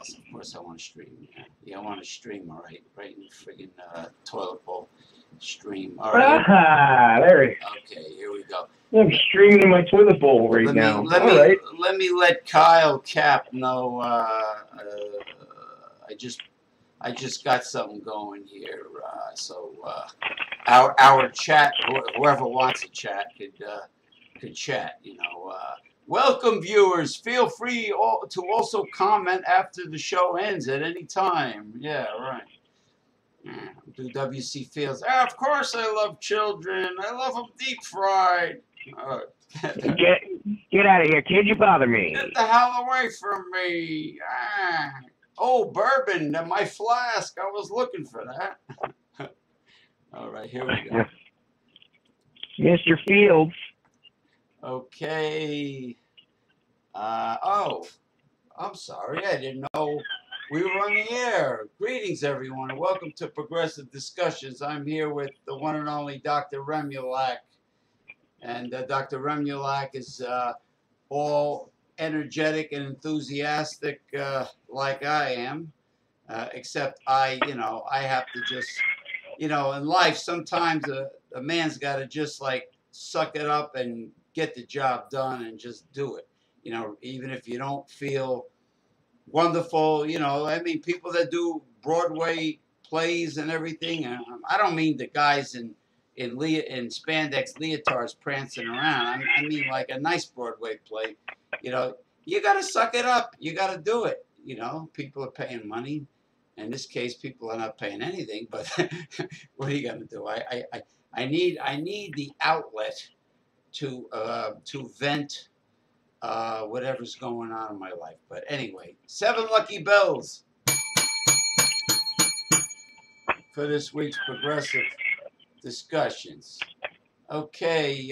Yes, of course I want to stream. Yeah, yeah, I want to stream. All right, right in the friggin' toilet bowl. Stream. All right. Ah, there it is. Okay, here we go. I'm streaming in my toilet bowl right now. Let me let Kyle Cap know. I just got something going here. Our chat, whoever wants to chat, could chat. You know. Welcome, viewers. Feel free to also comment after the show ends at any time. Yeah, right. Do WC Fields. Of course I love children. I love them deep fried. Get out of here, kid. You bother me. Get the hell away from me. Oh, bourbon. My flask. I was looking for that. All right, here we go. Mr. Fields. Okay. Oh, I'm sorry. I didn't know we were on the air. Greetings, everyone, and welcome to Progressive Discussions. I'm here with the one and only Dr. Remulak. And Dr. Remulak is all energetic and enthusiastic like I am, except I have to just, in life, sometimes a man's got to just like suck it up and get the job done and just do it. Even if you don't feel wonderful, I mean, people that do Broadway plays and everything, I don't mean the guys in spandex leotards prancing around. I mean like a nice Broadway play. You got to suck it up. You got to do it. People are paying money. In this case, people are not paying anything. But what are you going to do? I need the outlet to vent whatever's going on in my life. But anyway, 7 lucky bells for this week's Progressive Discussions. Okay.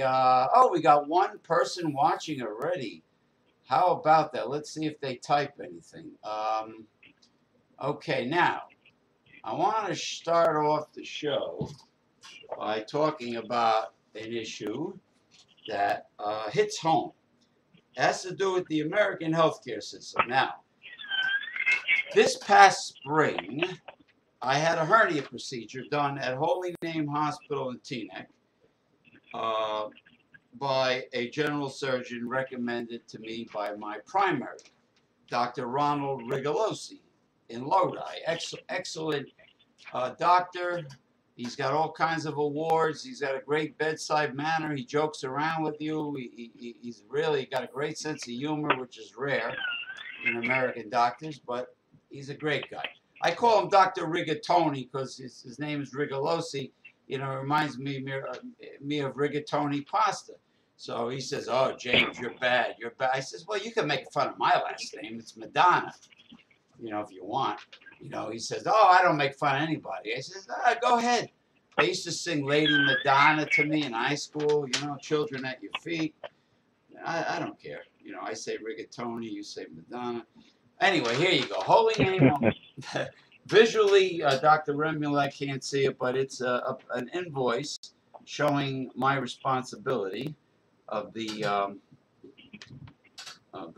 We got one person watching already. How about that? Let's see if they type anything. Okay, now I want to start off the show by talking about an issue that hits home. It has to do with the American healthcare system. Now, this past spring, I had a hernia procedure done at Holy Name Hospital in Teaneck by a general surgeon recommended to me by my primary, Dr. Ronald Rigolosi in Lodi. Excellent doctor. He's got all kinds of awards. He's got a great bedside manner. He jokes around with you. He's really got a great sense of humor, which is rare in American doctors, but he's a great guy. I call him Dr. Rigatoni because his name is Rigolosi. It reminds me of rigatoni pasta. So he says, "Oh, James, you're bad. You're bad." I says, "Well, you can make fun of my last name. It's Madonna, if you want." He says, "Oh, I don't make fun of anybody." I says, "Go ahead." They used to sing Lady Madonna to me in high school, children at your feet. I don't care. I say rigatoni, you say Madonna. Anyway, here you go. Holy Name. Visually, Dr. Remulak can't see it, but it's an invoice showing my responsibility of the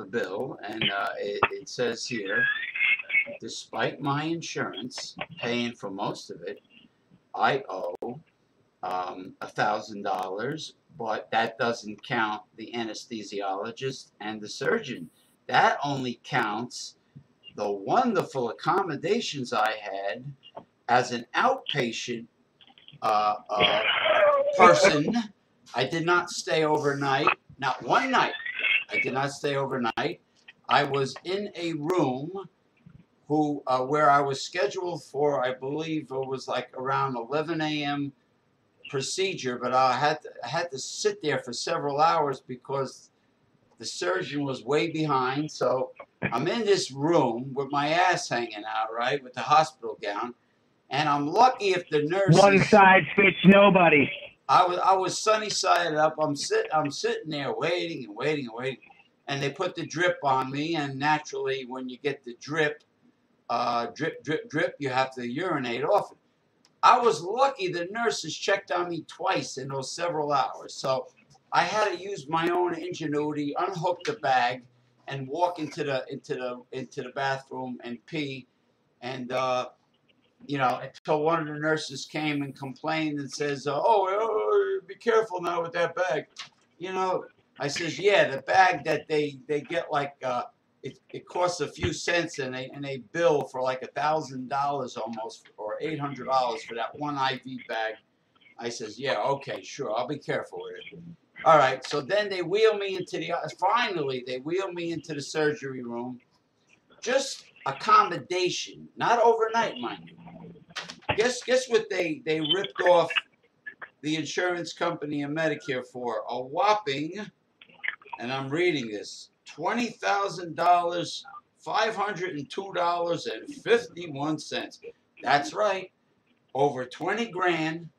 bill, and it says here, despite my insurance paying for most of it, I owe $1,000, but that doesn't count the anesthesiologist and the surgeon. That only counts the wonderful accommodations I had as an outpatient person. I did not stay overnight, not one night. I did not stay overnight. I was in a room where I was scheduled for, I believe it was like around 11 a.m. procedure, but I had to sit there for several hours because the surgeon was way behind. So I'm in this room with my ass hanging out, right, with the hospital gown, and I'm lucky if the nurses. One size fits nobody. I was sunny side up. I'm sitting there waiting and waiting and waiting, and they put the drip on me. And naturally, when you get the drip, drip, you have to urinate off it. I was lucky the nurses checked on me twice in those several hours. So I had to use my own ingenuity, unhook the bag, and walk into the bathroom and pee, and you know, until one of the nurses came and complained and says, oh, be careful now with that bag. You know, I says, yeah, the bag that they get like it costs a few cents, and they bill for like $1,000 almost, or $800 for that one IV bag. I says, yeah, okay, sure, I'll be careful with it. All right, so then they wheel me into finally they wheel me into the surgery room. Just accommodation, not overnight, mind you. Guess what they ripped off the insurance company and Medicare for? A whopping, and I'm reading this, $20,000, $502.51. That's right, over 20 grand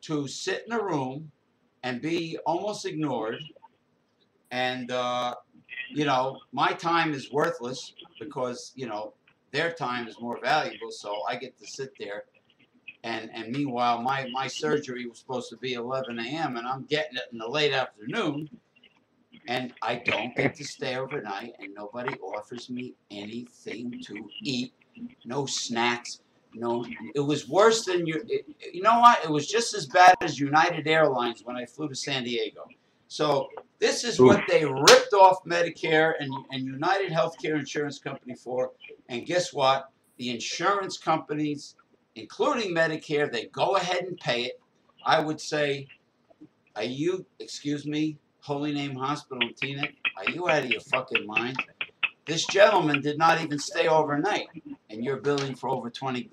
to sit in a room and be almost ignored. And you know, my time is worthless because, you know, their time is more valuable, so I get to sit there. And meanwhile, my surgery was supposed to be 11 a.m. and I'm getting it in the late afternoon, and I don't get to stay overnight, and nobody offers me anything to eat, no snacks, no. It was worse than you know what? It was just as bad as United Airlines when I flew to San Diego. So this is what they ripped off Medicare and United Healthcare Insurance Company for. And guess what? The insurance companies, including Medicare, they go ahead and pay it. I would say, are you, excuse me, Holy Name Hospital in Teaneck, are you out of your fucking mind? This gentleman did not even stay overnight, and you're billing for over 20,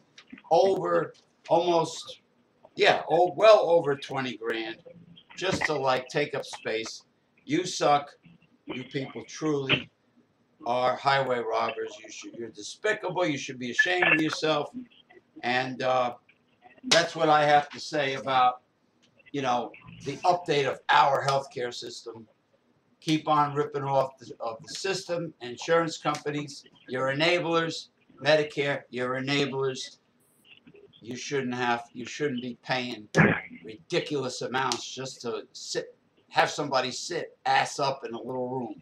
almost, yeah, well over 20 grand. Just to like take up space. You suck. You people truly are highway robbers. You're despicable. You should be ashamed of yourself. And that's what I have to say about, you know, the update of our healthcare system. Keep on ripping off the system, insurance companies. You're enablers. Medicare, you're enablers. You shouldn't be paying ridiculous amounts just to have somebody sit ass up in a little room.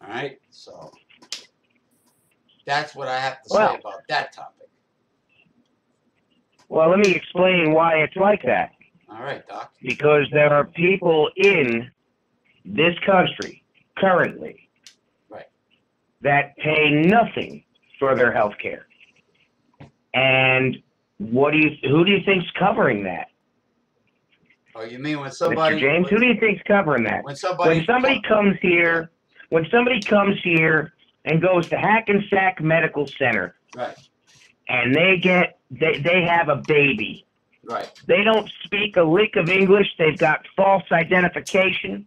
All right, so that's what I have to say about that topic. Well, let me explain why it's like that. All right, Doc. Because there are people in this country currently that pay nothing for their health care. And who do you think's covering that? Oh, you mean when somebody, Mr. James, who do you think's covering that? When somebody comes here and goes to Hackensack Medical Center, right, and they have a baby. Right. They don't speak a lick of English. They've got false identification.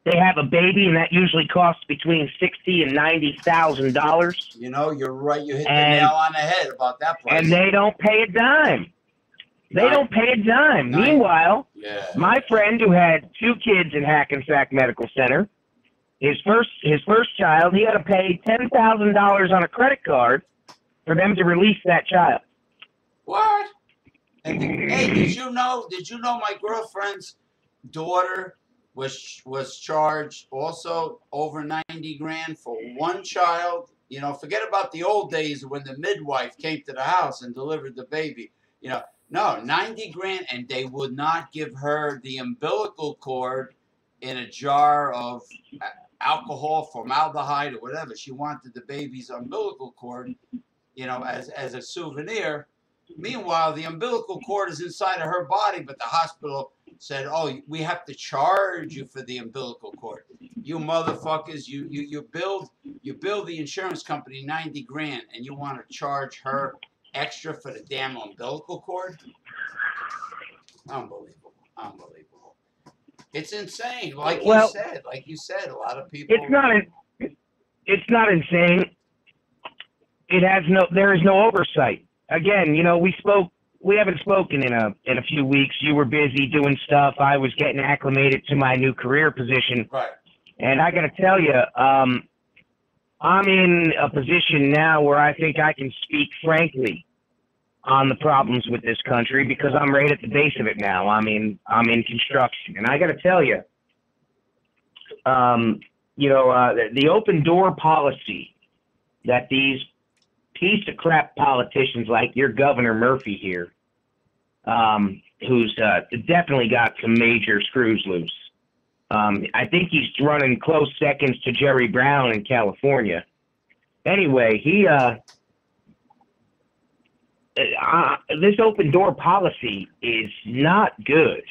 They have a baby, and that usually costs between $60,000 and $90,000. You know, you're right. You hit the nail on the head about that price. And they don't pay a dime. Don't pay a dime. Meanwhile, my friend who had 2 kids in Hackensack Medical Center, his first child, he had to pay $10,000 on a credit card for them to release that child. What? And hey, did you know my girlfriend's daughter was charged also over 90 grand for one child? You know, forget about the old days when the midwife came to the house and delivered the baby. You know, no, 90 grand, and they would not give her the umbilical cord in a jar of alcohol, formaldehyde, or whatever. She wanted the baby's umbilical cord, you know, as a souvenir. Meanwhile, the umbilical cord is inside of her body, but the hospital said, "Oh, we have to charge you for the umbilical cord." You motherfuckers, you build the insurance company 90 grand, and you want to charge her extra for the damn umbilical cord? Unbelievable. It's insane. Like you said, a lot of people. It's not insane. There is no oversight. Again, you know, we haven't spoken in a few weeks. You were busy doing stuff. I was getting acclimated to my new career position. Right. And I got to tell you, I'm in a position now where I think I can speak frankly on the problems with this country because I'm right at the base of it now. I'm in construction, and I got to tell you, the open door policy that these piece of crap politicians like your Governor Murphy here, who's definitely got some major screws loose. I think he's running close seconds to Jerry Brown in California. Anyway, this open door policy is not good.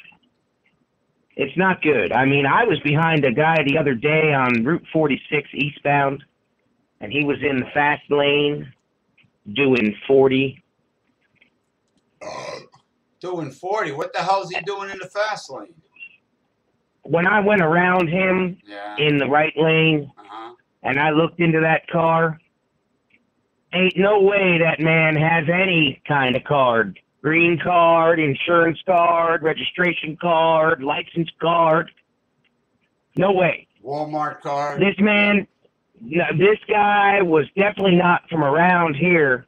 It's not good. I mean, I was behind a guy the other day on Route 46 eastbound, and he was in the fast lane doing 40. Doing 40? What the hell is he doing in the fast lane? When I went around him in the right lane, and I looked into that car, ain't no way that man has any kind of card. Green card, insurance card, registration card, license card. No way. Walmart card. This man, this guy was definitely not from around here,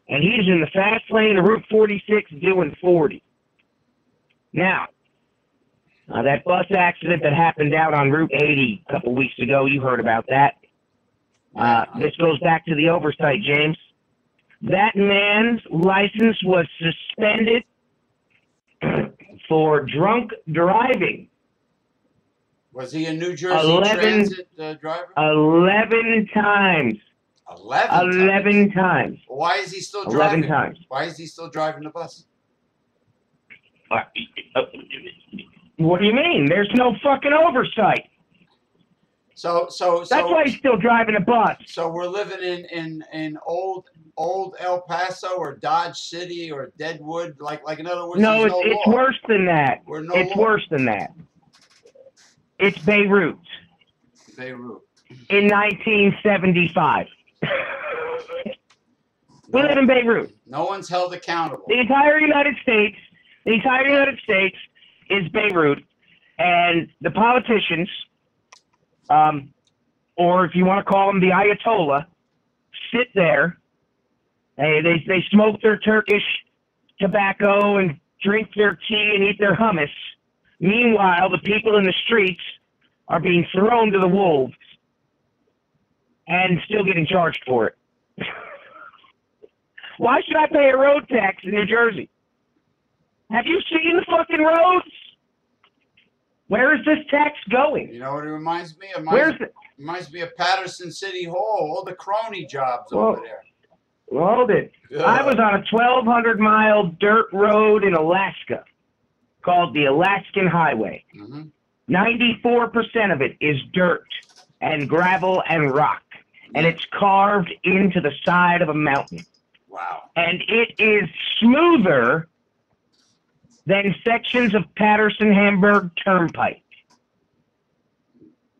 and he's in the fast lane of Route 46 doing 40. Now, that bus accident that happened out on Route 80 a couple weeks ago, you heard about that. This goes back to the oversight, James. That man's license was suspended for drunk driving. Was he a New Jersey Transit driver? 11 times. 11 times. Why is he still driving? 11 times. Why is he still driving the bus? What do you mean? There's no fucking oversight. So that's why he's still driving a bus. So we're living in old El Paso or Dodge City or Deadwood, like in other words. No, it's worse than that. It's worse than that. It's Beirut. Beirut. In 1975. We live in Beirut. No one's held accountable. The entire United States is Beirut, and the politicians, or if you want to call them the Ayatollah, sit there. They smoke their Turkish tobacco and drink their tea and eat their hummus. Meanwhile, the people in the streets are being thrown to the wolves and still getting charged for it. Why should I pay a road tax in New Jersey? Have you seen the fucking roads? Where is this tax going? You know what it reminds me of? It reminds me of Patterson City Hall, all the crony jobs over there. Hold it. I was on a 1,200-mile dirt road in Alaska called the Alaskan Highway. 94% of it is dirt and gravel and rock, and it's carved into the side of a mountain. Wow. And it is smoother than sections of Patterson-Hamburg Turnpike.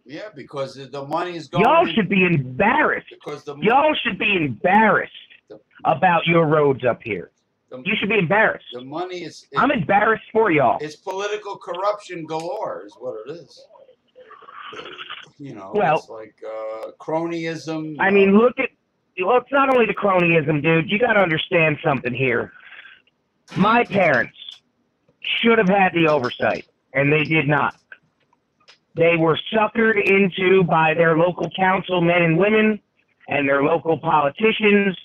Yeah, because the money is going. Y'all should be embarrassed. Y'all should be embarrassed about your roads up here. You should be embarrassed. The money is. I'm embarrassed for y'all. It's political corruption galore, is what it is. You know, well, it's like cronyism. I mean, well, it's not only the cronyism, dude. You got to understand something here. My parents should have had the oversight, and they did not. They were suckered into by their local council men and women and their local politicians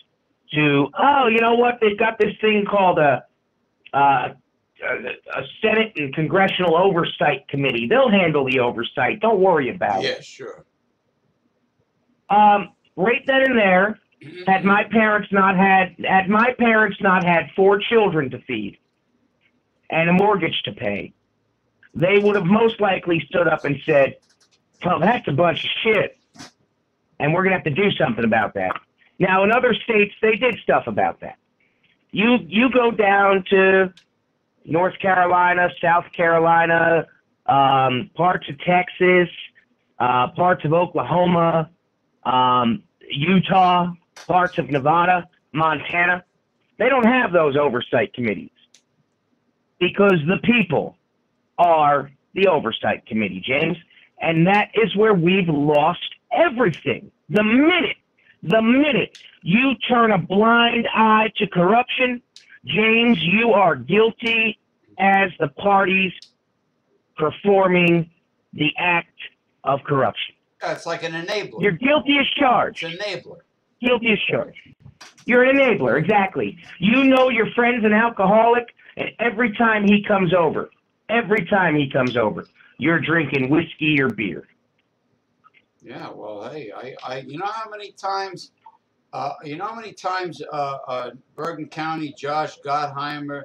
to, oh, you know what? They've got this thing called a Senate and Congressional Oversight Committee. They'll handle the oversight. Don't worry about it. Yeah, sure. Right then and there, had my parents not had 4 children to feed and a mortgage to pay, they would have most likely stood up and said, well, that's a bunch of shit, and we're going to have to do something about that. Now, in other states, they did stuff about that. You go down to North Carolina, South Carolina, parts of Texas, parts of Oklahoma, Utah, parts of Nevada, Montana. They don't have those oversight committees because the people are the oversight committee, James. And that is where we've lost everything. The minute you turn a blind eye to corruption, James, you are guilty as the parties performing the act of corruption. It's like an enabler. You're guilty as charged. It's an enabler. Guilty as charged. You're an enabler, exactly. You know your friend's an alcoholic, and every time he comes over, you're drinking whiskey or beer. Yeah, well, hey, I you know how many times, Bergen County Josh Gottheimer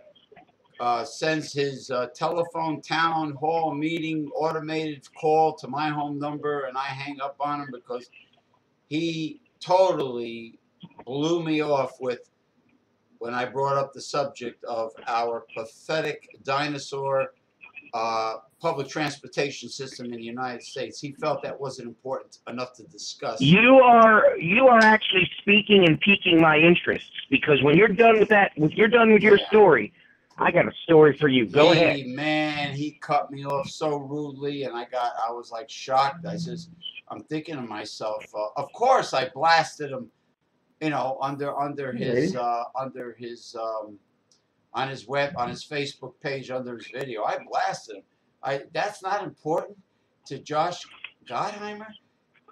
sends his telephone town hall meeting automated call to my home number, and I hang up on him because he totally blew me off with when I brought up the subject of our pathetic dinosaur public transportation system in the United States. He felt that wasn't important enough to discuss. You are actually speaking and piquing my interests, because when you're done with that, when you're done with your story, I got a story for you. Go ahead. Man, he cut me off so rudely, and I was like shocked. I'm thinking to myself, of course I blasted him, you know, on his Facebook page, under his video. I blasted him. That's not important to Josh Gottheimer?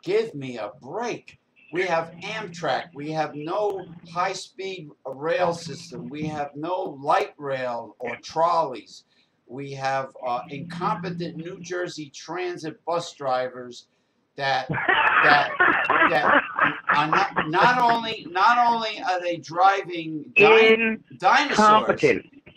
Give me a break. We have Amtrak. We have no high-speed rail system. We have no light rail or trolleys. We have incompetent New Jersey Transit bus drivers that are not only are they driving dinosaurs.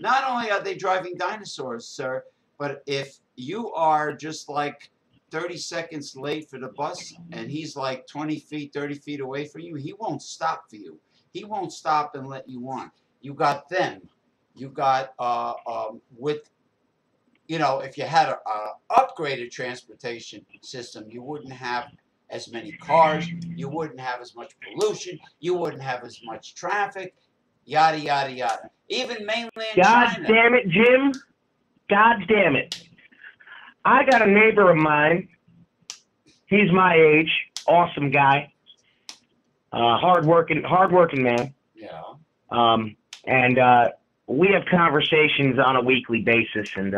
Not only are they driving dinosaurs, sir, but if you are just like 30 seconds late for the bus and he's like 20 feet, 30 feet away from you, he won't stop for you. He won't stop and let you on. You got them. You got, if you had a upgraded transportation system, you wouldn't have as many cars. You wouldn't have as much pollution. You wouldn't have as much traffic. Yada, yada, yada. Even mainland China. God damn it, Jim. God damn it. I got a neighbor of mine. He's my age. Awesome guy. Hardworking man. Yeah. And we have conversations on a weekly basis, and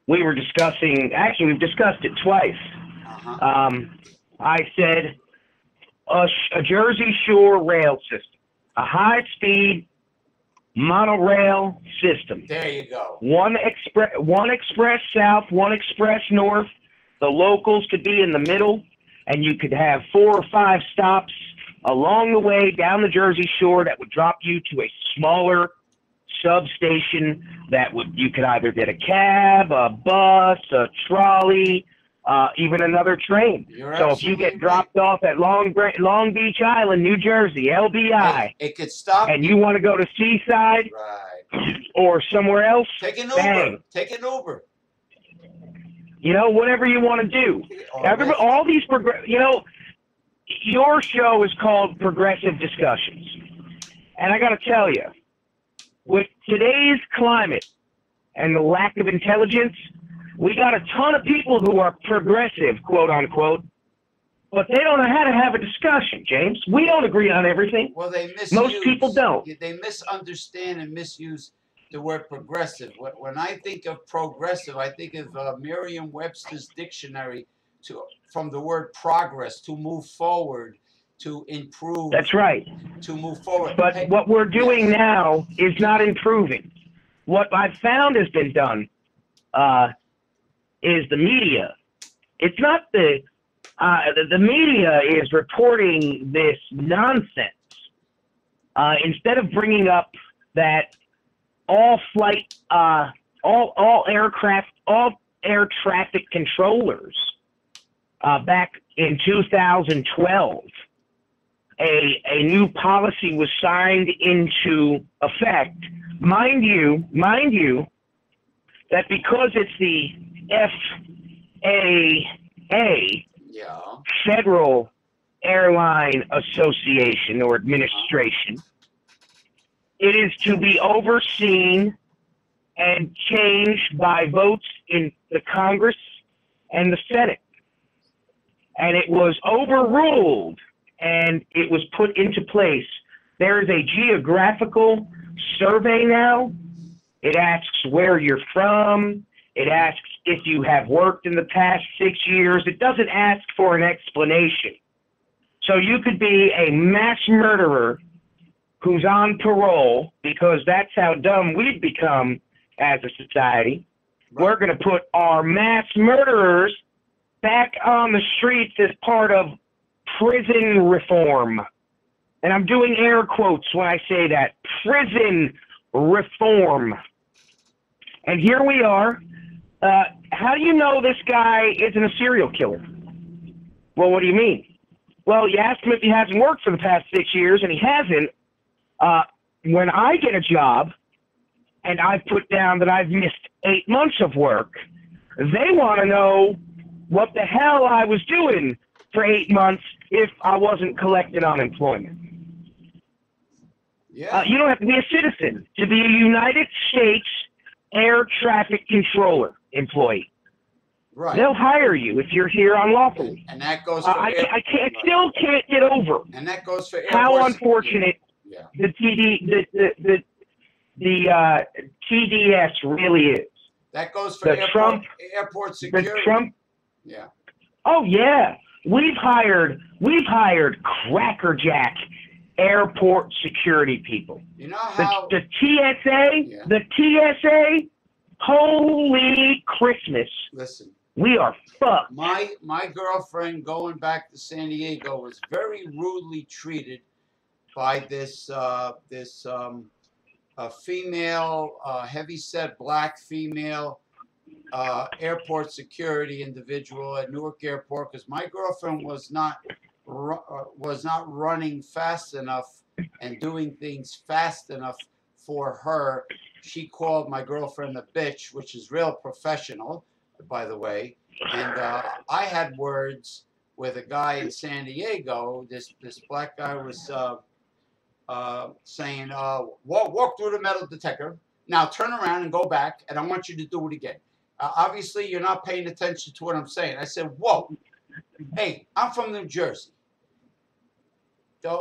we were discussing, actually we've discussed it twice. I said a Jersey Shore rail system, a high-speed monorail system. There you go. One express south, one express north. The locals could be in the middle, and you could have 4 or 5 stops along the way down the Jersey Shore that would drop you to a smaller substation you could either get a cab, a bus, a trolley, even another train. So if you get dropped off at Long Beach Island, New Jersey, LBI, it could stop, and you want to go to Seaside, right, or somewhere else, take an Uber. Bang. Take an Uber. You know, whatever you want to do. All these your show is called Progressive Discussions, and I got to tell you, with today's climate and the lack of intelligence, we got a ton of people who are progressive, quote unquote, but they don't know how to have a discussion, James. We don't agree on everything. Well, most people don't. They misunderstand and misuse the word progressive. When I think of progressive, I think of Merriam-Webster's dictionary from the word progress, to move forward, to improve. That's right. To move forward. But what we're doing now is not improving. What I've found has been done is the media. It's not the media is reporting this nonsense instead of bringing up that all air traffic controllers back in 2012, a new policy was signed into effect. Mind you, that because it's the FAA, Federal Airline Association or Administration, it is to be overseen and changed by votes in the Congress and the Senate. And it was overruled and it was put into place. There is a geographical survey now. It asks where you're from. It asks if you have worked in the past 6 years. It doesn't ask for an explanation. So you could be a mass murderer who's on parole, because that's how dumb we've become as a society. Right. We're going to put our mass murderers back on the streets as part of prison reform. And I'm doing air quotes when I say that. Prison reform. And here we are. How do you know this guy isn't a serial killer? Well, what do you mean? Well, you asked him if he hasn't worked for the past 6 years, and he hasn't. When I get a job and I put down that I've missed 8 months of work, they want to know what the hell I was doing for 8 months if I wasn't collecting unemployment. Yeah. You don't have to be a citizen to be a United States air traffic controller employee. Right. They'll hire you if you're here unlawfully. And that goes for still can't get over. And that goes for how unfortunate the TDS really is. That goes for airport security. The Trump. Yeah. Oh yeah, we've hired crackerjack airport security people. You know how the TSA, holy Christmas. Listen. We are fucked. My girlfriend going back to San Diego was very rudely treated by this female, heavyset black female airport security individual at Newark Airport, because my girlfriend was not running fast enough and doing things fast enough for her. She called my girlfriend a bitch, which is real professional, by the way. And I had words with a guy in San Diego. This black guy was saying, walk through the metal detector. Now turn around and go back, and I want you to do it again. Obviously, you're not paying attention to what I'm saying. I said, whoa. Hey, I'm from New Jersey.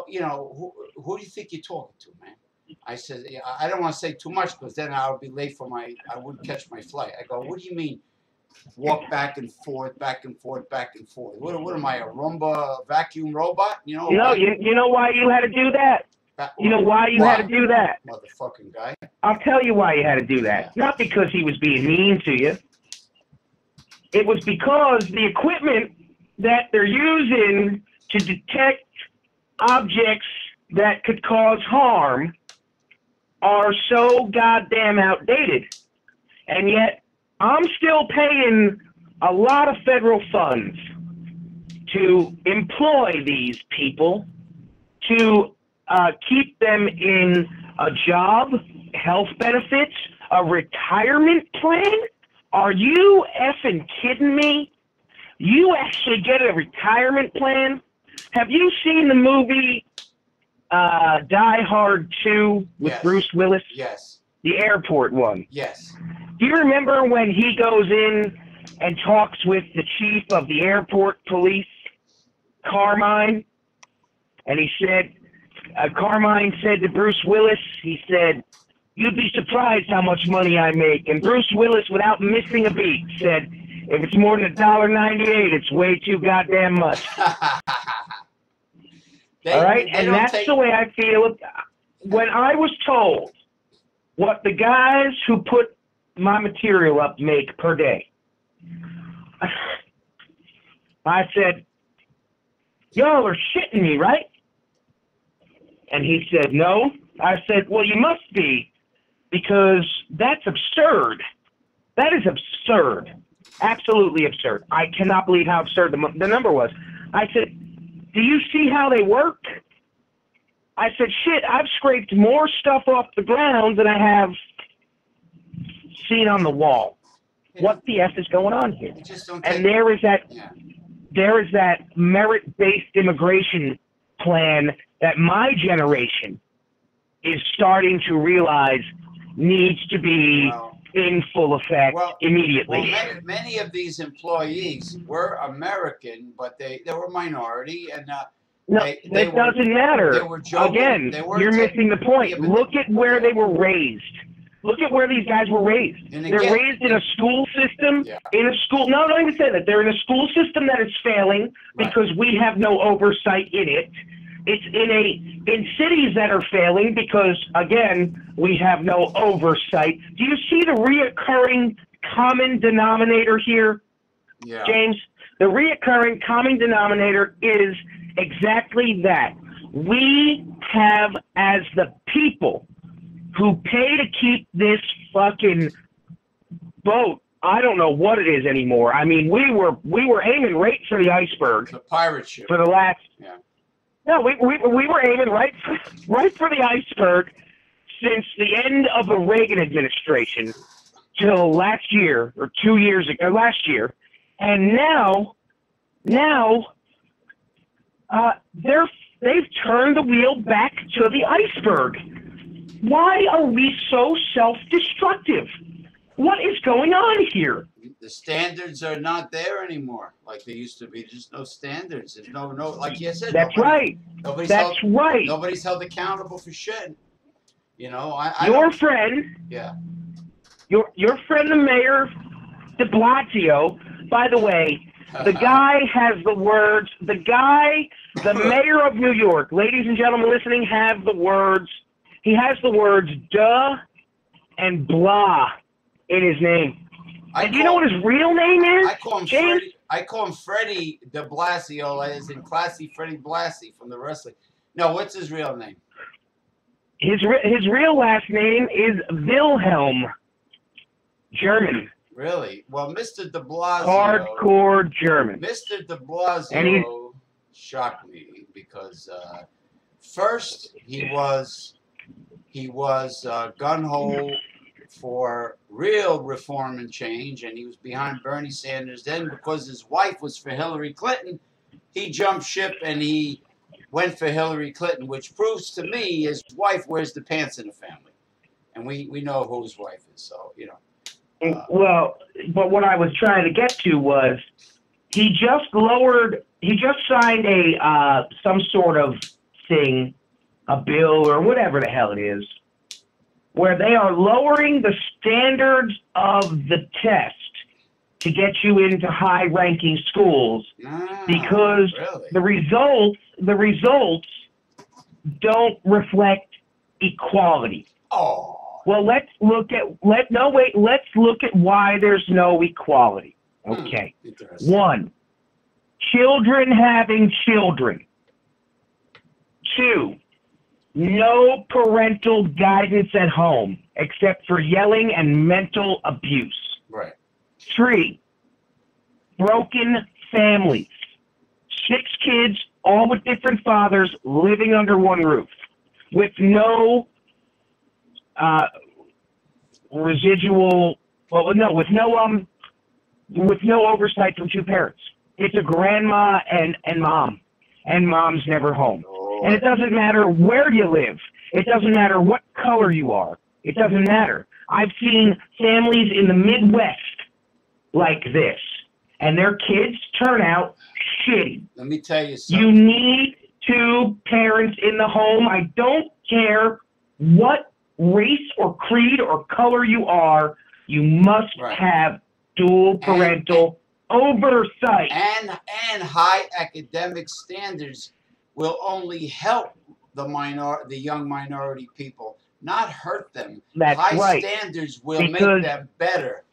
You know, who do you think you're talking to, man? I said, I don't want to say too much, because then I would be late for I wouldn't catch my flight. I go, what do you mean? Walk back and forth, back and forth, back and forth. What am I, a Roomba vacuum robot? You know why you had to do that? You know why you had to do that? Motherfucking guy. I'll tell you why you had to do that. Yeah. Not because he was being mean to you. It was because the equipment that they're using to detect objects that could cause harm are so goddamn outdated. And yet, I'm still paying a lot of federal funds to employ these people, to keep them in a job, health benefits, a retirement plan. Are you effing kidding me? You actually get a retirement plan? Have you seen the movie Die Hard 2 with Bruce Willis? Yes. The airport one. Yes. Do you remember when he goes in and talks with the chief of the airport police, Carmine? And he said, Carmine said to Bruce Willis, he said, "You'd be surprised how much money I make." And Bruce Willis, without missing a beat, said, "If it's more than $1.98, it's way too goddamn much." All right? And that's the way I feel. When I was told what the guys who put my material up make per day, I said, "Y'all are shitting me, right?" And he said, "No." I said, "Well, you must be, because that's absurd. That is absurd. Absolutely absurd. I cannot believe how absurd the number was." I said, "Do you see how they work?" I said, "Shit, I've scraped more stuff off the ground than I have seen on the wall. What the F is going on here?" And there is that merit-based immigration plan that my generation is starting to realize needs to be in full effect immediately. Well, many of these employees were American, but they were minority, and it doesn't matter. They were joking. Again, you're missing the point. Look at where they were raised. Look at where these guys were raised. They're raised in a school system. Yeah. In a school. No, don't even say that. They're in a school system that is failing because we have no oversight in it. It's in cities that are failing because, again, we have no oversight. Do you see the reoccurring common denominator here, James? The reoccurring common denominator is exactly that. We have, as the people who pay to keep this fucking boat, I don't know what it is anymore. I mean, we were aiming right for the iceberg. The pirate ship. For the last. Yeah. No, we were aiming right for the iceberg since the end of the Reagan administration till last year or 2 years ago, last year, and now they've turned the wheel back to the iceberg. Why are we so self-destructive? What is going on here? The standards are not there anymore, like they used to be. There's no standards. There's no, like you said. That's right. That's right. Nobody's held accountable for shit. You know, your friend. Yeah. Your friend, the mayor, de Blasio. By the way, the guy has the words. The mayor of New York, ladies and gentlemen listening, have the words. He has the words "duh" and "blah" in his name. And do you know what his real name is? I call him James? I call him Freddie de Blasio, as in Classy Freddie Blassie from the wrestling. No, what's his real name? His real last name is Wilhelm. German. Really? Well, Mr. de Blasio. Hardcore German. Mr. de Blasio shocked me because first he was gun-ho for real reform and change, and he was behind Bernie Sanders. Then, because his wife was for Hillary Clinton, he jumped ship and he went for Hillary Clinton, which proves to me his wife wears the pants in the family. And we know who his wife is, so, you know. Well, but what I was trying to get to was he just signed some sort of thing, a bill or whatever the hell it is, where they are lowering the standards of the test to get you into high-ranking schools because really? the results don't reflect equality. Oh. Well, let's look at why there's no equality. Okay. One, children having children. Two, no parental guidance at home except for yelling and mental abuse. Right. 3, broken families. 6 kids, all with different fathers, living under one roof, with no residual. Well, no, with no oversight from 2 parents. It's a grandma and mom, and mom's never home. And it doesn't matter where you live. It doesn't matter what color you are. It doesn't matter. I've seen families in the Midwest like this, and their kids turn out shitty. Let me tell you something. You need 2 parents in the home. I don't care what race or creed or color you are. You must have dual parental oversight. And high academic standards will only help the young minority people, not hurt them. That's high standards will make them better.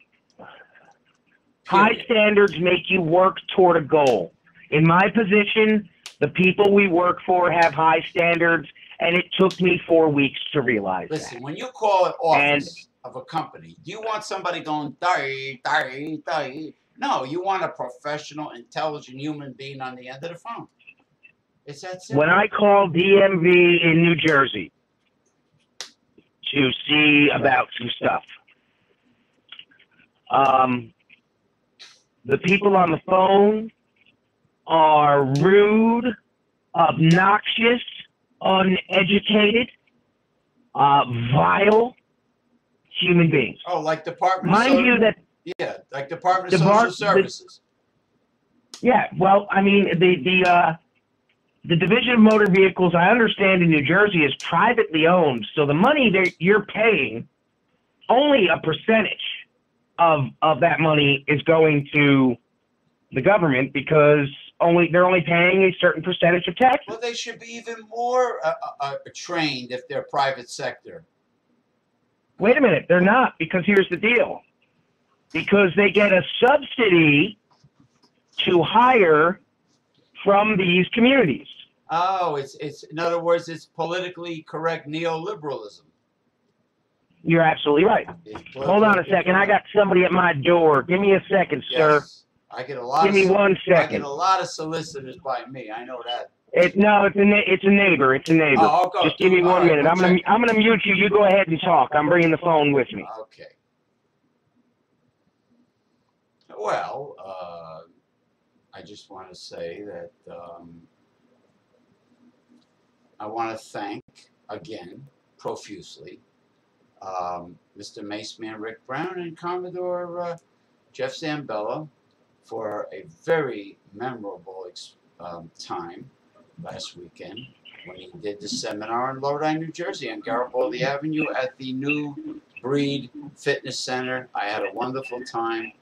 High standards make you work toward a goal. In my position, the people we work for have high standards, and it took me 4 weeks to realize that. Listen, when you call an office of a company, do you want somebody going, die, die, die? No, you want a professional, intelligent human being on the end of the phone. It's that simple. When I called DMV in New Jersey to see about some stuff, the people on the phone are rude, obnoxious, uneducated, vile human beings. Oh, like Department Mind you that... Yeah, like Department of Social Services. Yeah, well, I mean, the Division of Motor Vehicles, I understand, in New Jersey is privately owned, so the money that you're paying only a percentage of that money is going to the government because they're only paying a certain percentage of taxes. Well, they should be even more trained if they're private sector. Wait a minute, they're not, because here's the deal. Because they get a subsidy to hire from these communities. Oh, it's in other words, it's politically correct neoliberalism. You're absolutely right. Hold on a second. I got somebody at my door. Give me a second, sir. Yes. I get a lot. Give me 1 second. I get a lot of solicitors by me. I know that. No, it's a neighbor. It's a neighbor. Oh, okay. Just give me 1 minute. I'm gonna mute you. You go ahead and talk. I'm bringing the phone with me. Okay. Well, I just want to say that I want to thank again profusely Mr. Maceman Rick Brown and Commodore Jeff Zambella for a very memorable time last weekend when he did the seminar in Lodi, New Jersey on Garibaldi Avenue at the New Breed Fitness Center. I had a wonderful time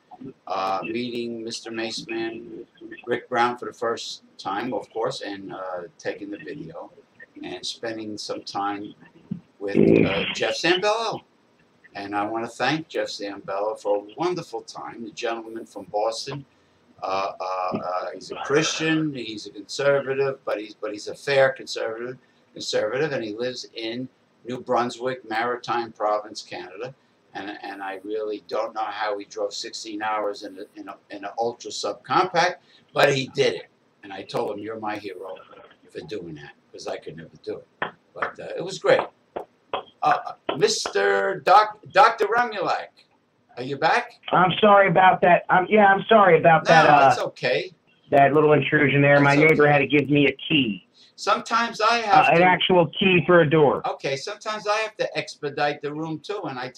meeting Mr. Maceman Rick Brown for the first time, of course, and taking the video and spending some time with Jeff Zambella. And I want to thank Jeff Zambella for a wonderful time. The gentleman from Boston. He's a Christian. He's a conservative, but he's a fair conservative, and he lives in New Brunswick, Maritime Province, Canada. And I really don't know how he drove 16 hours in an ultra subcompact, but he did it. And I told him, "You're my hero for doing that," because I could never do it. But it was great. Mr. Dr. Remulak, are you back? I'm sorry about that. I'm sorry about that. No, it's okay. That little intrusion there. My neighbor had to give me a key. Sometimes I have an actual key for a door. Okay, sometimes I have to expedite the room too, and I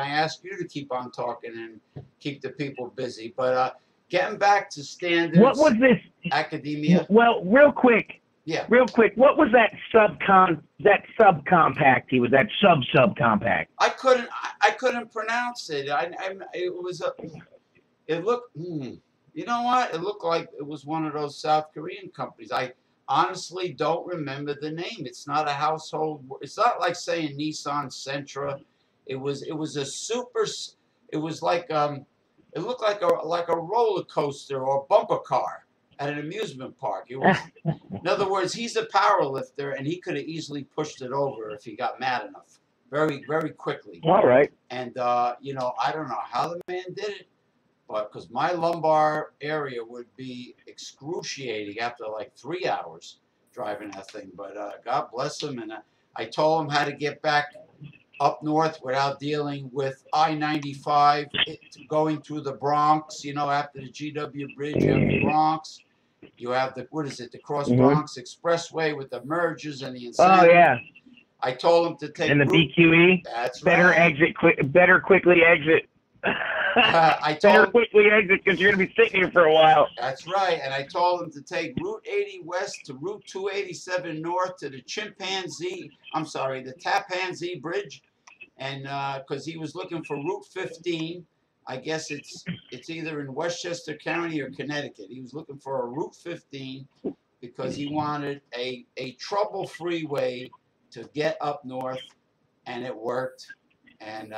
ask you to keep on talking and keep the people busy. But getting back to standards. What was this? Academia. Well, real quick. Yeah. Real quick. What was that subcompact? He was that subcompact. I couldn't pronounce it. It was a. It looked. You know what? It looked like it was one of those South Korean companies. I honestly don't remember the name. It's not a household. It's not like saying Nissan Sentra. It was a super. It was like it looked like a roller coaster or bumper car at an amusement park. It was, in other words, he's a power lifter, and he could have easily pushed it over if he got mad enough, very, very quickly. All right. And you know, I don't know how the man did it, but because my lumbar area would be excruciating after like 3 hours driving that thing. But God bless him, and I told him how to get back up north without dealing with I-95 going through the Bronx. You know, after the GW Bridge, you have the Bronx. You have the, what is it, the Cross Bronx Expressway with the mergers and the insanity. Oh, yeah. I told him to take and the BQE. That's better right. Better quickly exit. I told better him, quickly exit because you're going to be sitting here for a while. That's right. And I told him to take Route 80 west to Route 287 north to the the Tappan Zee Bridge. And because he was looking for Route 15. I guess it's either in Westchester County or Connecticut. He was looking for a Route 15 because he wanted a trouble-free way to get up north, and it worked. And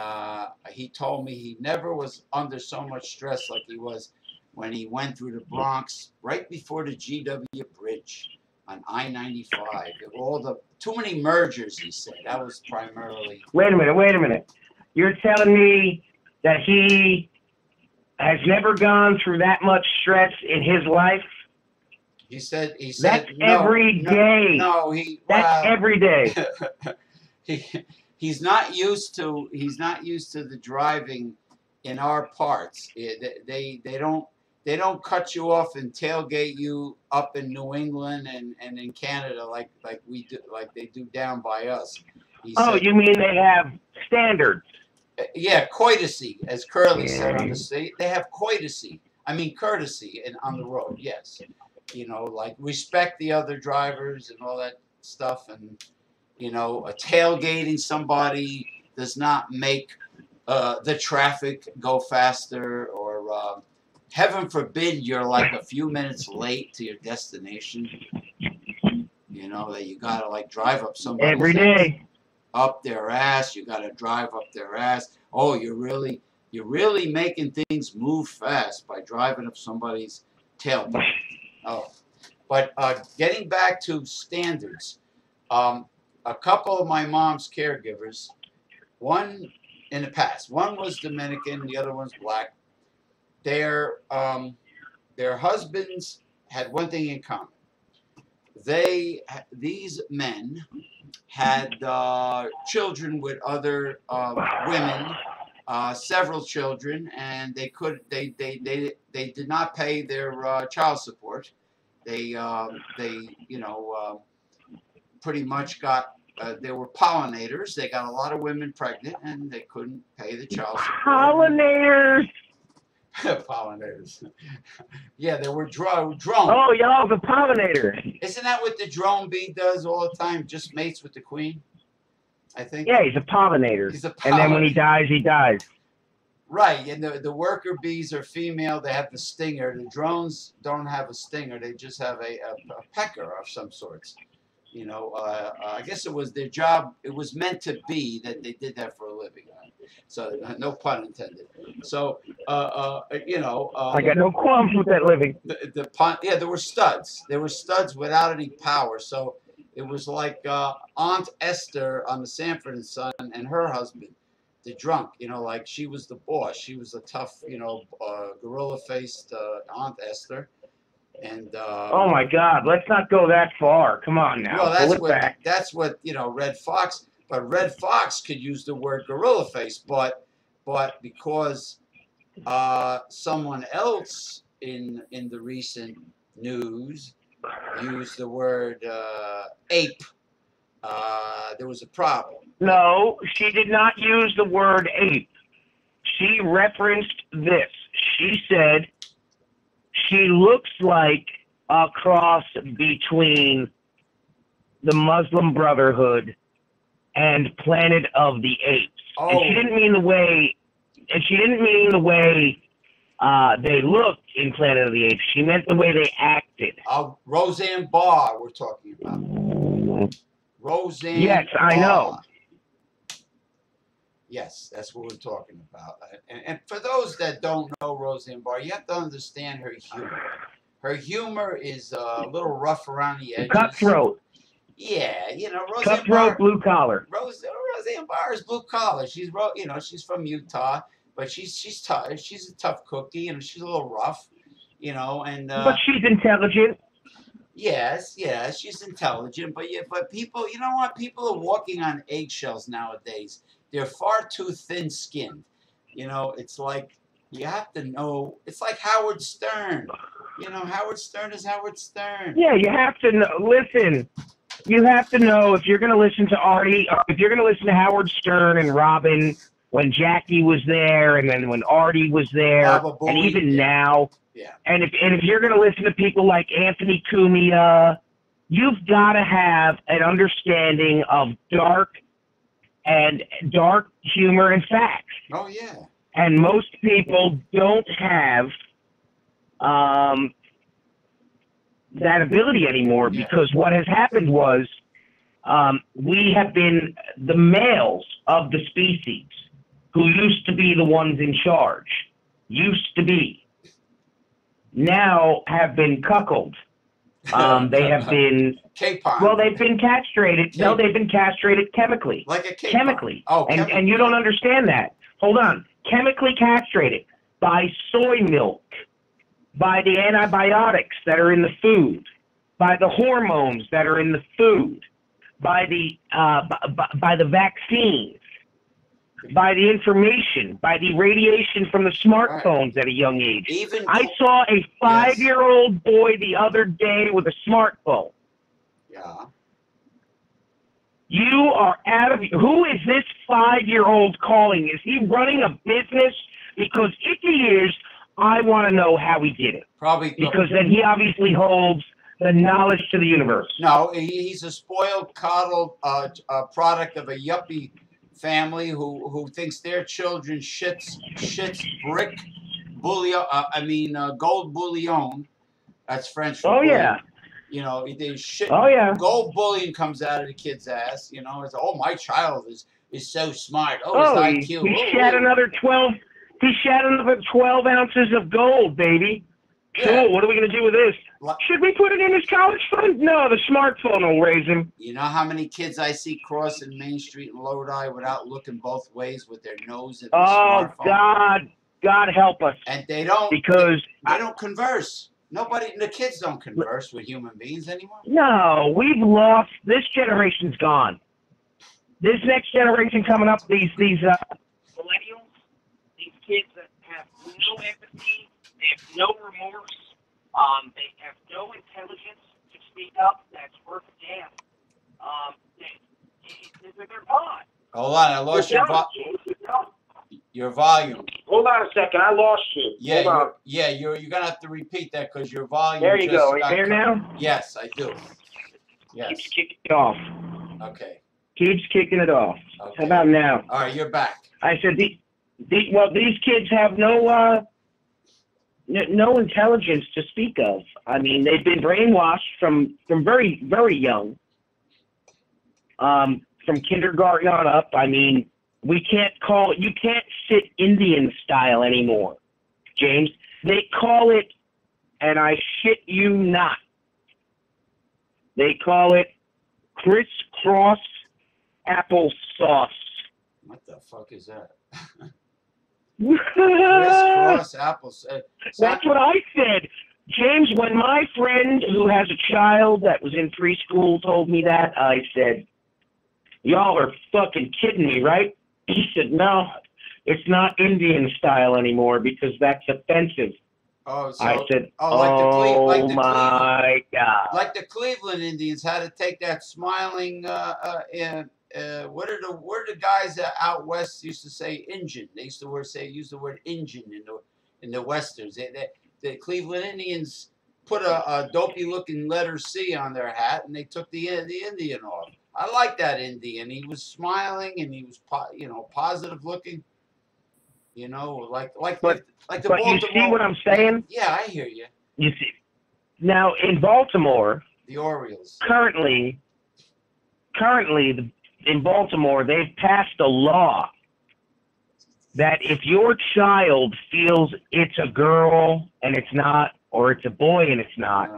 he told me he never was under so much stress like he was when he went through the Bronx right before the GW Bridge on I-95. Too many mergers, he said. That was primarily. Wait a minute. You're telling me that he has never gone through that much stress in his life? He said that's every day. That's every day. He's not used to the driving in our parts. They don't cut you off and tailgate you up in New England and in Canada like we do, like they do down by us. You mean they have standards? Yeah, courtesy, as Curly said on the state. They have courtesy. I mean courtesy on the road. Yes, you know, like respect the other drivers and all that stuff. And you know, tailgating somebody does not make the traffic go faster, or heaven forbid you're like a few minutes late to your destination. You know, that you gotta like drive up somebody's every day. Up their ass. You gotta drive up their ass. Oh, you're really making things move fast by driving up somebody's tailpipe. Oh, but getting back to standards, a couple of my mom's caregivers, one in the past, one was Dominican, the other one's black. Their husbands had one thing in common. These men had children with other women, several children, and they did not pay their child support. They pretty much got they were pollinators. They got a lot of women pregnant, and they couldn't pay the child support. Pollinators. Pollinators. Yeah, they were drones. Oh, y'all, the pollinator. Isn't that what the drone bee does all the time? Just mates with the queen, I think. Yeah, he's a pollinator. He's a pollinator. And then when he dies, he dies. Right, and the worker bees are female. They have the stinger. The drones don't have a stinger. They just have a pecker of some sorts. You know, I guess it was their job. It was meant to be that they did that for a living. So no pun intended. So you know, I got no qualms with that living. The pun, yeah, there were studs. There were studs without any power. So it was like Aunt Esther on the Sanford and Son and her husband, the drunk. You know, like she was the boss. She was a tough, you know, gorilla-faced Aunt Esther. And oh my God, let's not go that far. Come on now. Well, that's what you know, Red Fox. But Red Fox could use the word gorilla face, but because someone else in the recent news used the word ape, there was a problem. No, she did not use the word ape. She referenced this. She said she looks like a cross between the Muslim Brotherhood and Planet of the Apes. Oh. And she didn't mean the way they looked in Planet of the Apes. She meant the way they acted. Roseanne Barr, we're talking about. Roseanne. Yes, I know. Yes, that's what we're talking about. And for those that don't know Roseanne Barr, you have to understand her humor. Her humor is a little rough around the edges. Cutthroat. Yeah, you know, Roseanne Cutthroat, Barr, blue collar. Roseanne Barr is blue collar. She's, you know, she's from Utah, but she's tough. She's a tough cookie, and she's a little rough, you know. And but she's intelligent. Yes, she's intelligent, but people, you know what? People are walking on eggshells nowadays. They're far too thin-skinned. You know, it's like you have to know. It's like Howard Stern. You know, Howard Stern is Howard Stern. Yeah, you have to know. Listen. You have to know if you're going to listen to Artie, if you're going to listen to Howard Stern and Robin when Jackie was there, and then when Artie was there, and even now. Yeah. And if you're going to listen to people like Anthony Cumia, you've got to have an understanding of dark humor and facts. Oh yeah. And most people don't have that ability anymore, because what has happened was we have been the males of the species who used to be the ones in charge, now have been cuckolded. They have been they've been castrated. No, they've been castrated chemically. Like a chemically. Oh, and you don't understand that. Hold on. Chemically castrated by soy milk, by the antibiotics that are in the food, by the hormones that are in the food, by the vaccines, by the information, by the radiation from the smartphones at a young age. I saw a 5-year-old boy the other day with a smartphone. Yeah. You are out of... Who is this 5-year-old calling? Is he running a business? Because if he is, I want to know how he did it. Probably. Because then he obviously holds the knowledge to the universe. No, he's a spoiled, coddled product of a yuppie family who thinks their children shits brick bullion. Gold bullion. That's French for bullion. Yeah. You know, they shit. Oh yeah. Gold bullion comes out of the kid's ass. You know, it's my child is so smart. His IQ. He shat another 12. He shat another 12 ounces of gold, baby. Yeah. Cool. What are we gonna do with this? Should we put it in his college fund? No, the smartphone will raise him. You know how many kids I see crossing Main Street in Lodi without looking both ways with their nose in the smartphone? God help us. And they don't because they don't converse. The kids don't converse with human beings anymore. No, we've lost. This generation's gone. This next generation coming up, these millennials, these kids that have no empathy, they have no remorse, they have no intelligence to speak up that's worth a damn. They're gone. Hold on, I lost your volume. Hold on a second, I lost you. Yeah, you're gonna have to repeat that because your volume. There you go. Are you there now? Yes, I do. Yes. Keeps kicking it off. Okay. Keeps kicking it off. Okay. How about now? All right, you're back. I said, these kids have no intelligence to speak of. I mean, they've been brainwashed from very, very young, from kindergarten on up. I mean, you can't sit Indian style anymore, James. They call it, and I shit you not, they call it crisscross applesauce. What the fuck is that? Crisscross applesauce. That's what I said. James, when my friend who has a child that was in preschool told me that, I said, y'all are fucking kidding me, right? He said, no, it's not Indian style anymore because that's offensive. Oh, so, I said, my God. Like the Cleveland Indians had to take that smiling, what are the guys out west used to say Injun? They used to use the word Injun in the westerns. The Cleveland Indians put a dopey looking letter C on their hat and they took the Indian off. I like that Indian. He was smiling and he was positive looking. You know, like the Baltimore. You see what I'm saying? Yeah, I hear you. You see, now in Baltimore, the Orioles. Currently, in Baltimore, they've passed a law that if your child feels it's a girl and it's not, or it's a boy and it's not,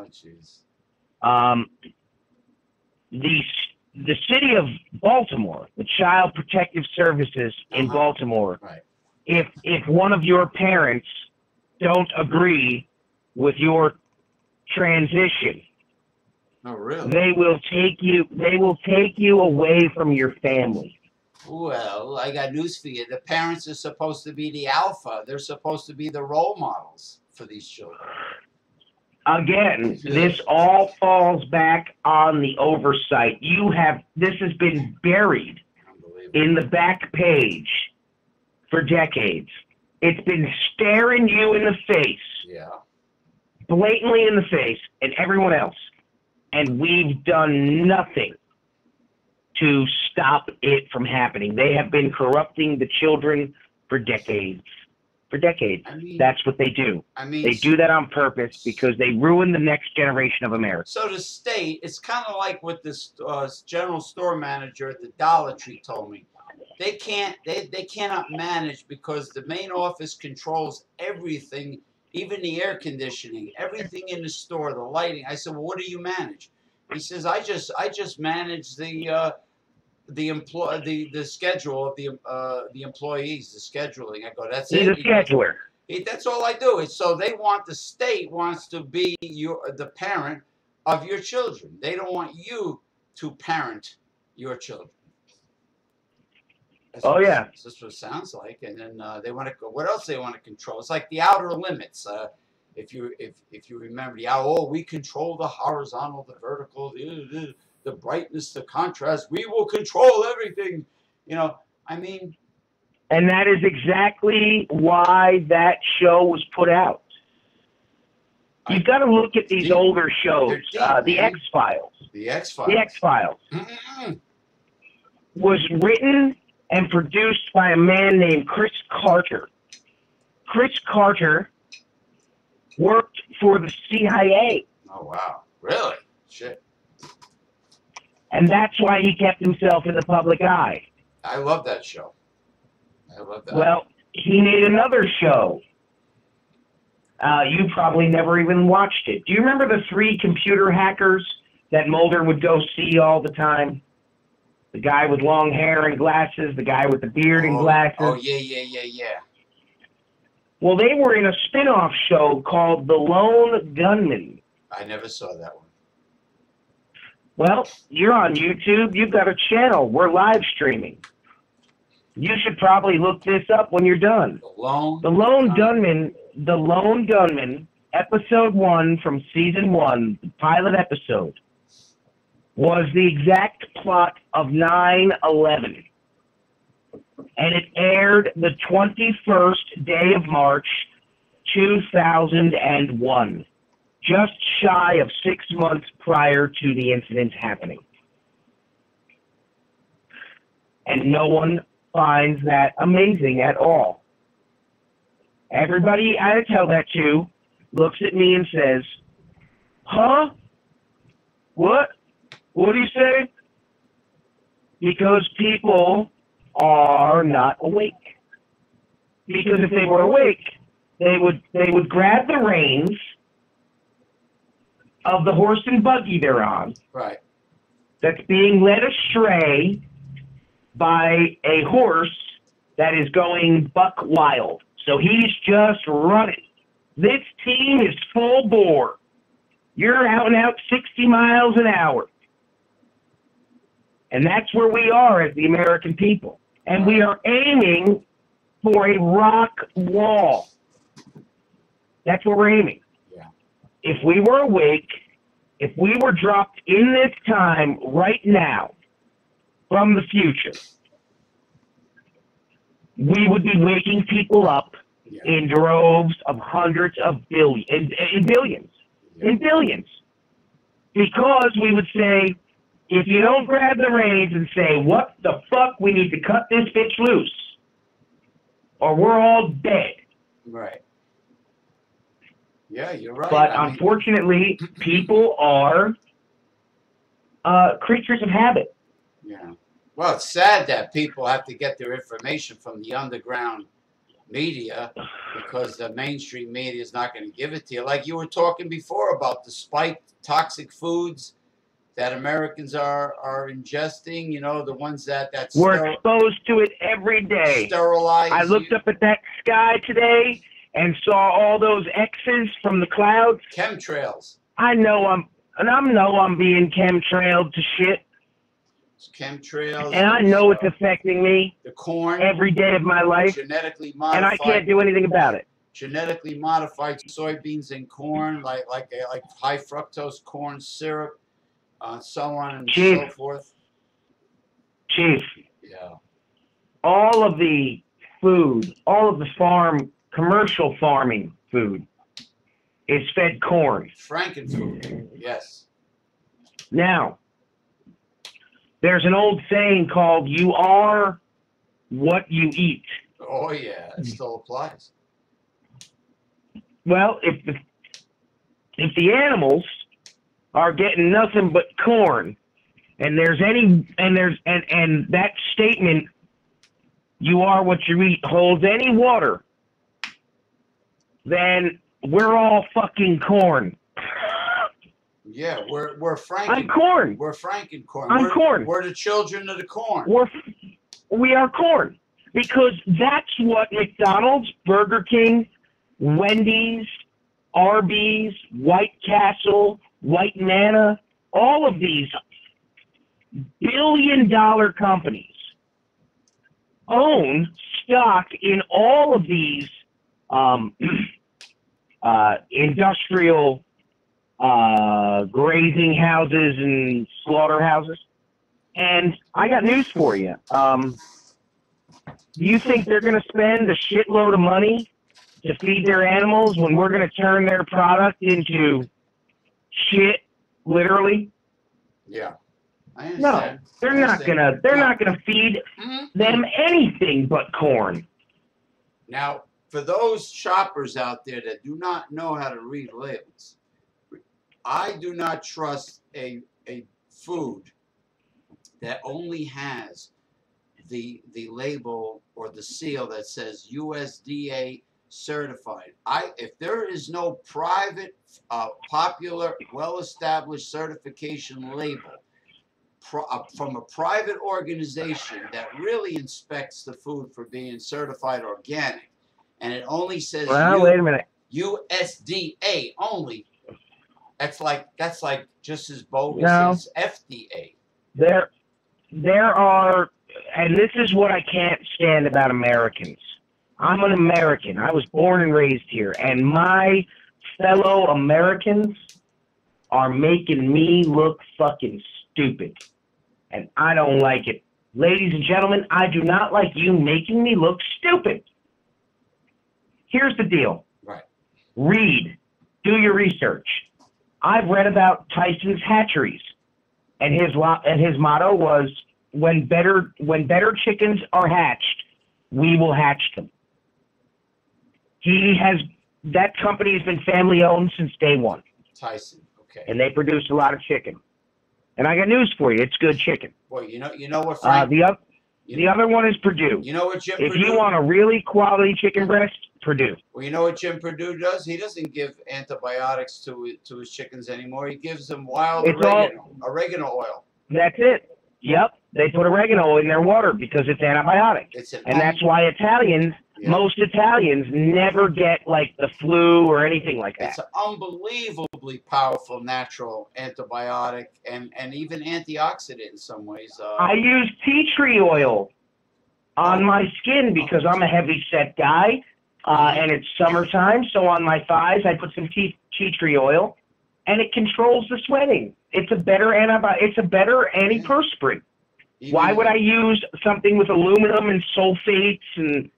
the city of Baltimore, the Child Protective Services in Baltimore, right. If one of your parents don't agree with your transition, oh, really? They will take you away from your family. Well, I got news for you. The parents are supposed to be the alpha. They're supposed to be the role models for these children. Again, this all falls back on the oversight. This has been buried in the back page for decades. It's been staring you in the face, blatantly in the face, and everyone else. And we've done nothing to stop it from happening. They have been corrupting the children for decades. For decades. I mean, that's what they do. They do that on purpose because they ruin the next generation of America. So the state, it's kind of like what this general store manager at the Dollar Tree told me. They cannot manage because the main office controls everything, even the air conditioning, everything in the store, the lighting. I said, well, what do you manage? He says, I just manage the schedule of the employees, the scheduling. I go, that's it. He's a scheduler. That's all I do. So the state wants to be the parent of your children. They don't want you to parent your children. That's what it sounds like. And then they want to go. What else they want to control? It's like the outer limits. If you remember, we control the horizontal, the vertical, the brightness, the contrast. We will control everything. You know, I mean. And that is exactly why that show was put out. You've got to look at these older shows. The X-Files. The X-Files. The X-Files was written and produced by a man named Chris Carter. Chris Carter worked for the CIA. Oh, wow. Really? Shit. And that's why he kept himself in the public eye. I love that show. I love that. Well, he made another show. You probably never even watched it. Do you remember the 3 computer hackers that Mulder would go see all the time? The guy with long hair and glasses, the guy with the beard and glasses. Oh, yeah. Well, they were in a spin-off show called The Lone Gunman. I never saw that one. Well, you're on YouTube. You've got a channel. We're live streaming. You should probably look this up when you're done. The Lone Gunman, episode 1 from season 1, the pilot episode, was the exact plot of 9/11. And it aired the 21st day of March, 2001, just shy of 6 months prior to the incident happening. And no one finds that amazing at all. Everybody I tell that to looks at me and says, huh? What? What do you say? Because people are not awake. Because if they were awake, they would grab the reins of the horse and buggy they're on. Right. That's being led astray by a horse that is going buck wild. So he's just running. This team is full bore. You're out and out 60 miles an hour. And that's where we are as the American people. And we are aiming for a rock wall. That's where we're aiming. Yeah. If we were awake, if we were dropped in this time right now from the future, we would be waking people up in droves of hundreds of billions, in billions, in billions. Because we would say, if you don't grab the reins and say, what the fuck, we need to cut this bitch loose, or we're all dead. Right. Yeah, you're right. But unfortunately, people are creatures of habit. Yeah. Well, it's sad that people have to get their information from the underground media because the mainstream media is not going to give it to you. Like you were talking before about the spiked toxic foods that Americans are ingesting, you know, the ones that we're exposed to it every day. Sterilize. I looked up at that sky today and saw all those X's from the clouds. Chemtrails. I know I'm being chemtrailed to shit. It's chemtrails. And I know it's affecting me. The corn. Every day of my life. Genetically modified. And I can't do anything about it. Genetically modified soybeans and corn, like high fructose corn syrup, so on and so forth. Chief. Yeah. All of the food, all of the commercial farming food is fed corn. Frankenfood, yes. Now, there's an old saying called, you are what you eat. Oh, yeah, it still applies. Well, if the animals are getting nothing but corn, and that statement, you are what you eat, holds any water, then we're all fucking corn. Yeah, we're Franken. I'm corn. We're Frankencorn. I'm corn. We're the children of the corn. We are corn. Because that's what McDonald's, Burger King, Wendy's, Arby's, White Castle, White Nana, all of these billion-dollar companies own stock in all of these industrial grazing houses and slaughterhouses. And I got news for you. Do you think they're going to spend a shitload of money to feed their animals when we're going to turn their product into shit, literally? Yeah. I understand. No, they're not gonna feed them anything but corn. Now, for those shoppers out there that do not know how to read labels, I do not trust a food that only has the label or the seal that says USDA certified. If there is no private, popular, well-established certification label from a private organization that really inspects the food for being certified organic, and it only says wait a minute. USDA only, that's like just as bogus as FDA. There are, and this is what I can't stand about Americans. I'm an American. I was born and raised here, and my fellow Americans are making me look fucking stupid. And I don't like it. Ladies and gentlemen, I do not like you making me look stupid. Here's the deal. Right. Read. Do your research. I've read about Tyson's hatcheries, and his motto was, when better chickens are hatched, we will hatch them. That company has been family owned since day one. Tyson, okay. And they produce a lot of chicken. And I got news for you, it's good chicken. Well, you know what, Frank? The other one is Purdue. You know what Jim If Purdue? you want a really quality chicken breast, Purdue. Well, you know what Jim Purdue does? He doesn't give antibiotics to his chickens anymore. He gives them wild oregano oil. That's it. Yep. They put oregano in their water because it's antibiotic. And that's why most Italians never get like the flu or anything like that. It's an unbelievably powerful natural antibiotic and even antioxidant in some ways. I use tea tree oil on my skin because I'm a heavy set guy, and it's summertime. So on my thighs, I put some tea tree oil, and it controls the sweating. It's a better It's a better antiperspirant. Why would I use something with aluminum and sulfates and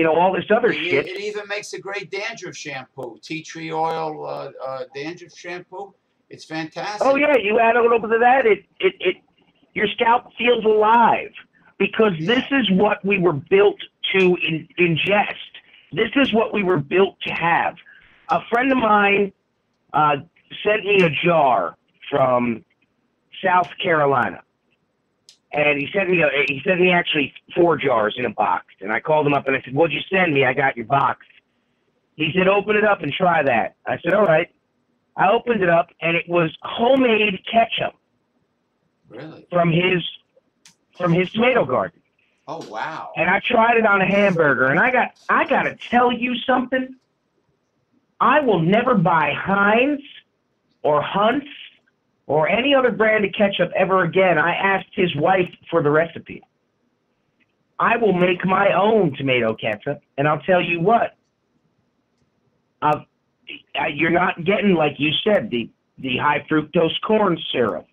all this other shit? It even makes a great dandruff shampoo. Tea tree oil dandruff shampoo. It's fantastic. Oh yeah, you add a little bit of that, your scalp feels alive because this is what we were built to ingest. This is what we were built to have. A friend of mine sent me a jar from South Carolina. And he sent me actually 4 jars in a box. And I called him up and I said, "What'd you send me? I got your box." He said, "Open it up and try that." I said, "All right." I opened it up and it was homemade ketchup. Really? From his tomato garden. Oh wow. And I tried it on a hamburger, and I gotta tell you something. I will never buy Heinz or Hunt's or any other brand of ketchup ever again. I asked his wife for the recipe. I will make my own tomato ketchup, and I'll tell you what. You're not getting, like you said, the high fructose corn syrup.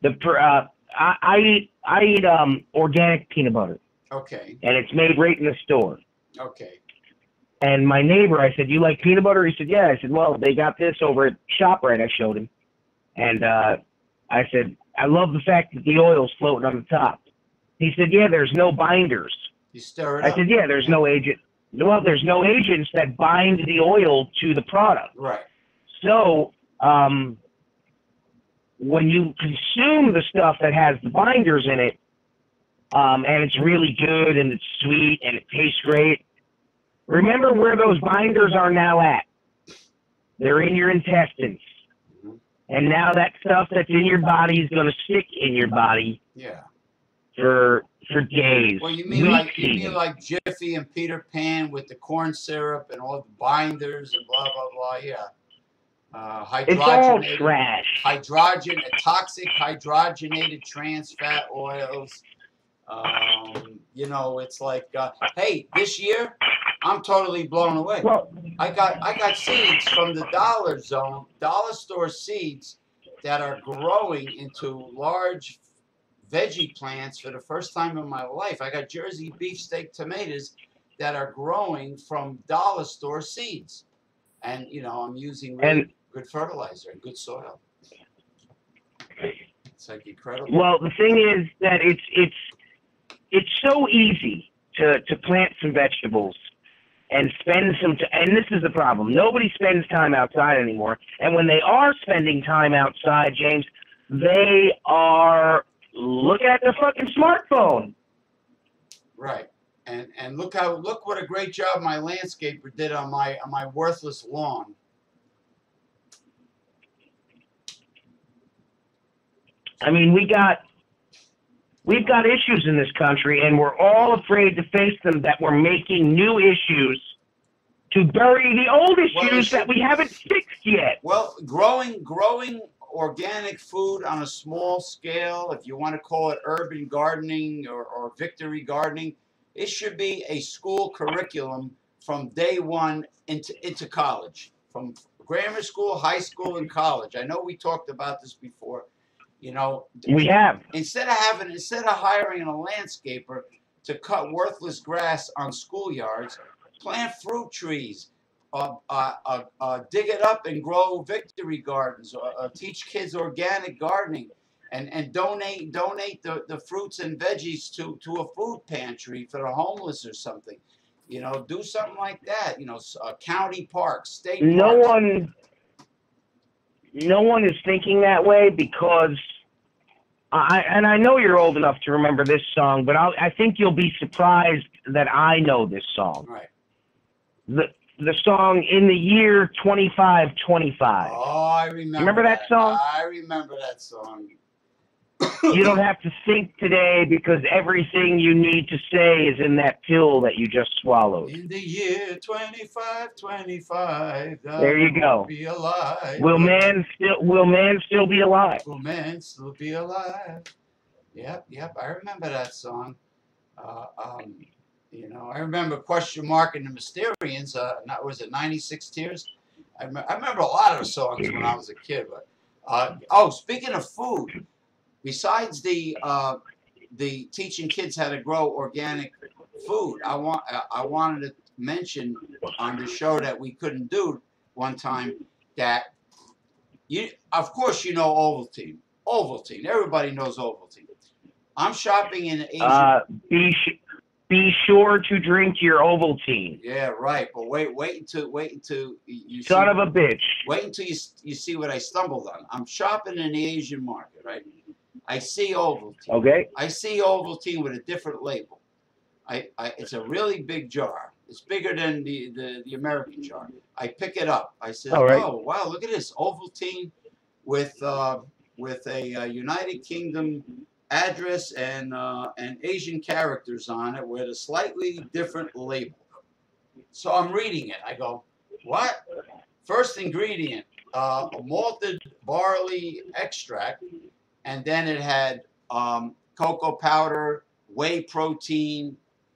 I eat organic peanut butter. Okay. And it's made right in the store. Okay. And my neighbor, I said, "You like peanut butter?" He said, "Yeah." I said, "Well, they got this over at ShopRite." I showed him. And I said, "I love the fact that the oil's floating on the top." He said, "Yeah, there's no binders." You stir it up. I said, "Yeah, there's no agent. Well, there's no agents that bind the oil to the product." Right. So when you consume the stuff that has the binders in it, and it's really good and it's sweet and it tastes great, remember where those binders are now at. They're in your intestines. And now that stuff that's in your body is going to stick in your body. Yeah. For days. Well, you mean like Jiffy and Peter Pan with the corn syrup and all the binders and blah blah blah. Yeah. It's all trash. Toxic hydrogenated trans fat oils. It's like, hey, this year I'm totally blown away. Well, I got seeds from the dollar store seeds that are growing into large veggie plants for the first time in my life. I got Jersey beefsteak tomatoes that are growing from dollar store seeds, and I'm using really good fertilizer and good soil. It's like incredible. Well, the thing is that it's so easy to plant some vegetables and spend some and this is the problem. Nobody spends time outside anymore. And when they are spending time outside, James, they are looking at their fucking smartphone. Right. And look what a great job my landscaper did on my worthless lawn. I mean, we've got issues in this country, and we're all afraid to face them. That we're making new issues to bury the old issues that we haven't fixed yet. Well, growing organic food on a small scale, if you want to call it urban gardening or victory gardening, it should be a school curriculum from day one into college, from grammar school, high school, and college. I know we talked about this before. You know, we have instead of hiring a landscaper to cut worthless grass on schoolyards, plant fruit trees, dig it up and grow victory gardens, teach kids organic gardening, and donate the fruits and veggies to a food pantry for the homeless or something. You know, do something like that. You know, county parks, state parks. No one is thinking that way because I know you're old enough to remember this song, but I think you'll be surprised that I know this song. Right. The song In the Year 2525. Oh, I remember that song? I remember that song. You don't have to think today because everything you need to say is in that pill that you just swallowed. In the year 2525, there you go. Be alive. Will man still be alive? Will man still be alive? Yep. I remember that song. You know, I remember Question Mark and the Mysterians. Was it 96 Tears? I remember a lot of the songs when I was a kid. But speaking of food. Besides the teaching kids how to grow organic food, I wanted to mention on the show that we couldn't do one time that of course you know Ovaltine. Ovaltine. Everybody knows Ovaltine. I'm shopping in Asia. Be sure to drink your Ovaltine. Yeah, right. But wait until you son of a bitch. Wait until you see what I stumbled on. I'm shopping in the Asian market, right? I see Ovaltine. Okay. I see Ovaltine with a different label. It's a really big jar. It's bigger than the American jar. I pick it up. I said, Oh, wow, look at this. Ovaltine with a United Kingdom address and Asian characters on it with a slightly different label. So I'm reading it. I go, what? First ingredient, malted barley extract. And then it had cocoa powder, whey protein,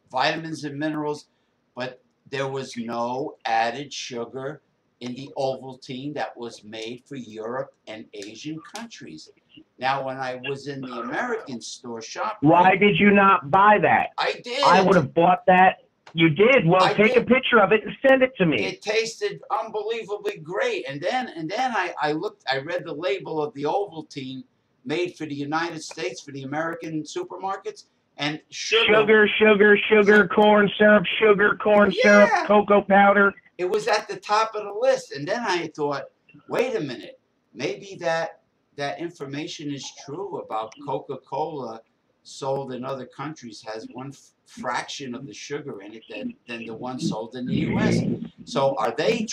vitamins and minerals, but there was no added sugar in the Ovaltine that was made for Europe and Asian countries. Now, when I was in the American store shopping... Why did you not buy that? I did. I would have bought that. You did? Well, take a picture of it and send it to me. It tasted unbelievably great. And then I read the label of the Ovaltine made for the United States, for the American supermarkets, and sugar, corn syrup, syrup, cocoa powder. It was at the top of the list. And then I thought, wait a minute, maybe that information is true about Coca-Cola sold in other countries has one fraction of the sugar in it than the one sold in the U.S. So are they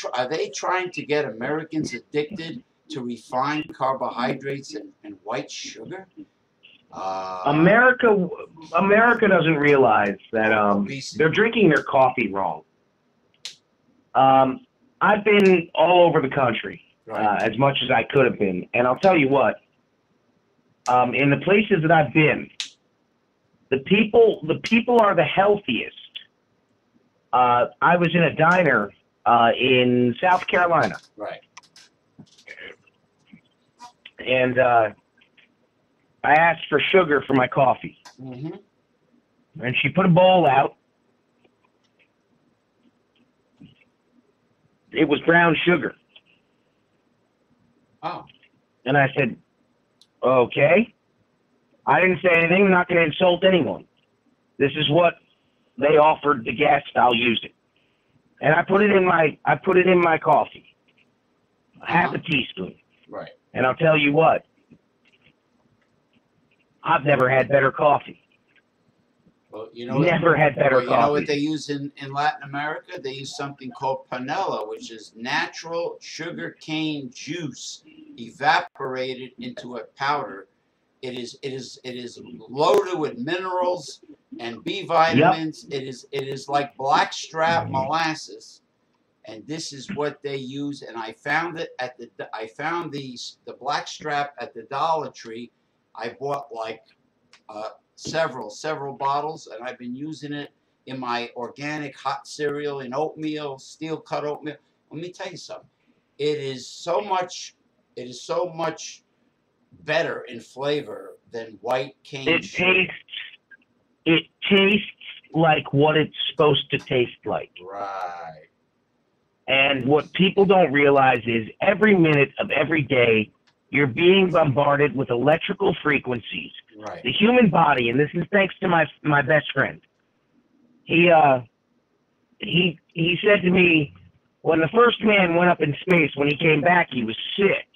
trying to get Americans addicted to refined carbohydrates and white sugar? America doesn't realize that they're drinking their coffee wrong. I've been all over the country, as much as I could have been, and I'll tell you what. In the places that I've been, the people are the healthiest. I was in a diner in South Carolina. Right. And I asked for sugar for my coffee. Mm-hmm. And she put a bowl out. It was brown sugar. Oh. And I said, okay. I didn't say anything. I'm not going to insult anyone. This is what they offered the guest. I'll use it. And I put it in my coffee. Half a teaspoon. Right. And I'll tell you what. I've never had better coffee. Well, you know, never had better coffee. You know what they use in Latin America? They use something called panela, which is natural sugar cane juice evaporated into a powder. It is loaded with minerals and B vitamins. Yep. It is like blackstrap molasses, and this is what they use. And I found it at the blackstrap at the Dollar Tree. I bought like several bottles, and I've been using it in my organic hot cereal, in oatmeal, steel cut oatmeal. Let me tell you something. It is so much better in flavor than white cane sugar. It tastes like what it's supposed to taste like. Right. And what people don't realize is every minute of every day, you're being bombarded with electrical frequencies. Right. The human body, and this is thanks to my best friend. He said to me, when the first man went up in space, when he came back, he was sick.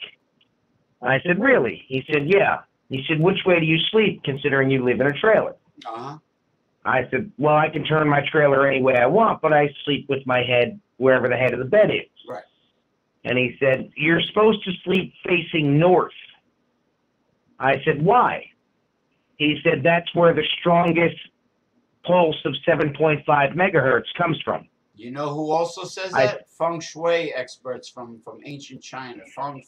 I said, really? He said, yeah. He said, which way do you sleep, considering you live in a trailer? Uh-huh. I said, well, I can turn my trailer any way I want, but I sleep with my head wherever the head of the bed is. Right. And he said, you're supposed to sleep facing north. I said, why? He said, that's where the strongest pulse of 7.5 megahertz comes from. You know who also says that? Feng Shui experts from ancient China. Feng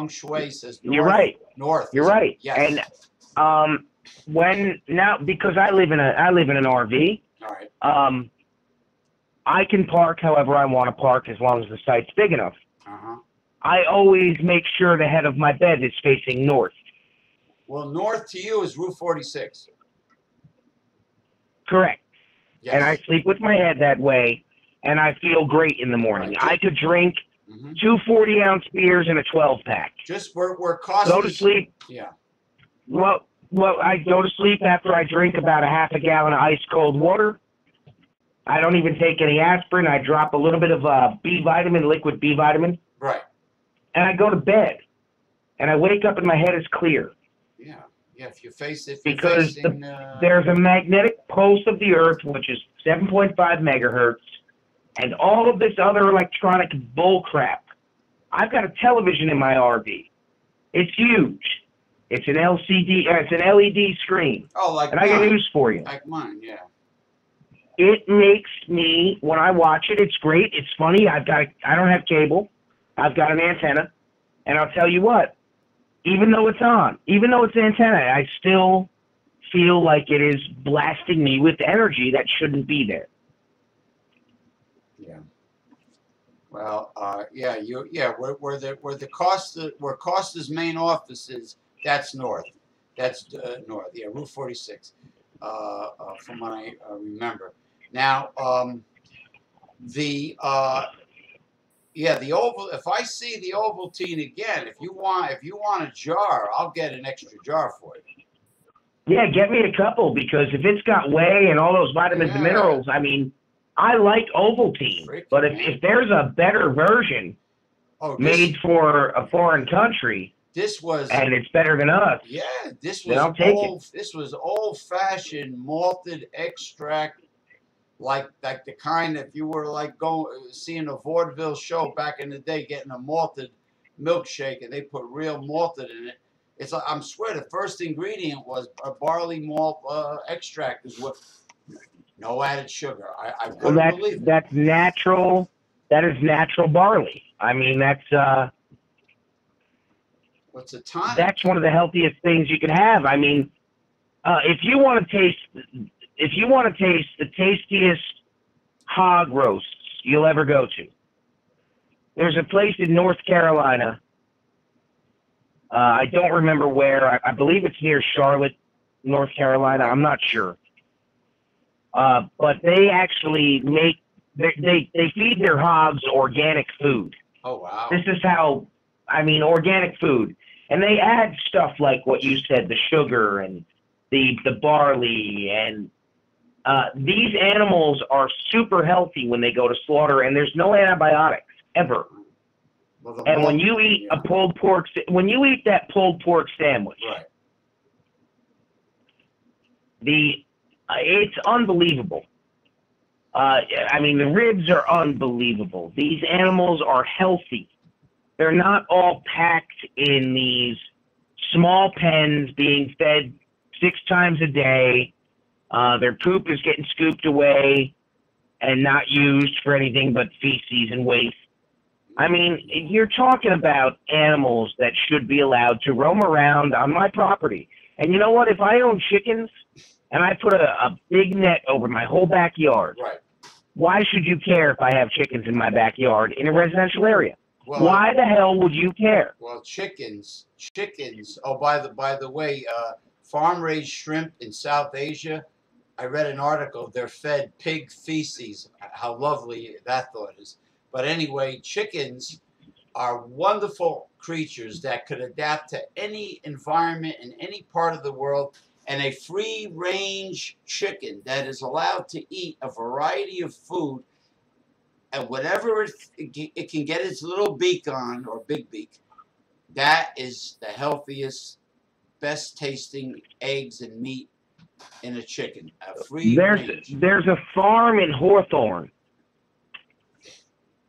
Shui says north. You're right. North. You're right. Yes. And because I live in an RV. All right. I can park however I want to park as long as the site's big enough. Uh-huh. I always make sure the head of my bed is facing north. Well, north to you is Route 46. Correct. Yes. And I sleep with my head that way, and I feel great in the morning. Right. I could drink 2 40-ounce beers and a 12-pack. Just we're costing. Go to sleep. Yeah. Well, I go to sleep after I drink about a half a gallon of ice-cold water. I don't even take any aspirin. I drop a little bit of B vitamin, liquid B vitamin. Right. And I go to bed. And I wake up and my head is clear. Yeah. Yeah, if you face it. Because there's a magnetic pulse of the Earth, which is 7.5 megahertz, and all of this other electronic bullcrap. I've got a television in my RV. It's huge. It's an it's an LED screen. Oh, like and mine. I got news for you. Like mine, yeah. It makes me, when I watch it, it's great. It's funny. I don't have cable. I've got an antenna. And I'll tell you what, even though it's on, even though it's an antenna, I still feel like it is blasting me with energy that shouldn't be there. Yeah. Well, where Costa's main office is, that's north. That's north. Yeah, Route 46. From what I remember. Now, the Oval. If I see the Ovaltine again, if you want a jar, I'll get an extra jar for you. Yeah, get me a couple, because if it's got whey and all those vitamins and minerals, I mean, I like Ovaltine. But if there's a better version made for a foreign country, and it's better than us. Yeah, this was old-fashioned malted extract, like the kind, if you were like seeing a vaudeville show back in the day, getting a malted milkshake, and they put real malted in it. It's like, I swear the first ingredient was a barley malt extract, is what, no added sugar. I couldn't believe it. That's natural. That is natural barley. I mean, that's. What's a tonic? That's one of the healthiest things you can have. I mean, if you want to taste the tastiest hog roasts you'll ever go to, there's a place in North Carolina. I don't remember where. I believe it's near Charlotte, North Carolina. I'm not sure. But they actually they feed their hogs organic food. Oh, wow. This is how, organic food. And they add stuff like what you said, the sugar and the barley, and these animals are super healthy when they go to slaughter, and there's no antibiotics ever. Well, and when you eat a pulled pork, when you eat that pulled pork sandwich, right. It's unbelievable. I mean, the ribs are unbelievable. These animals are healthy. They're not all packed in these small pens being fed 6 times a day. Their poop is getting scooped away and not used for anything but feces and waste. I mean, you're talking about animals that should be allowed to roam around on my property. And you know what? If I own chickens and I put a big net over my whole backyard, right. Why should you care if I have chickens in my backyard in a residential area? Well, why the hell would you care? Well, chickens. Oh, by the way, farm-raised shrimp in South Asia, I read an article. They're fed pig feces. How lovely that thought is. But anyway, chickens are wonderful creatures that could adapt to any environment in any part of the world. And a free-range chicken that is allowed to eat a variety of food and whatever it can get its little beak on, or big beak, that is the healthiest, best-tasting eggs and meat in a chicken. A free range. There's a farm in Hawthorne,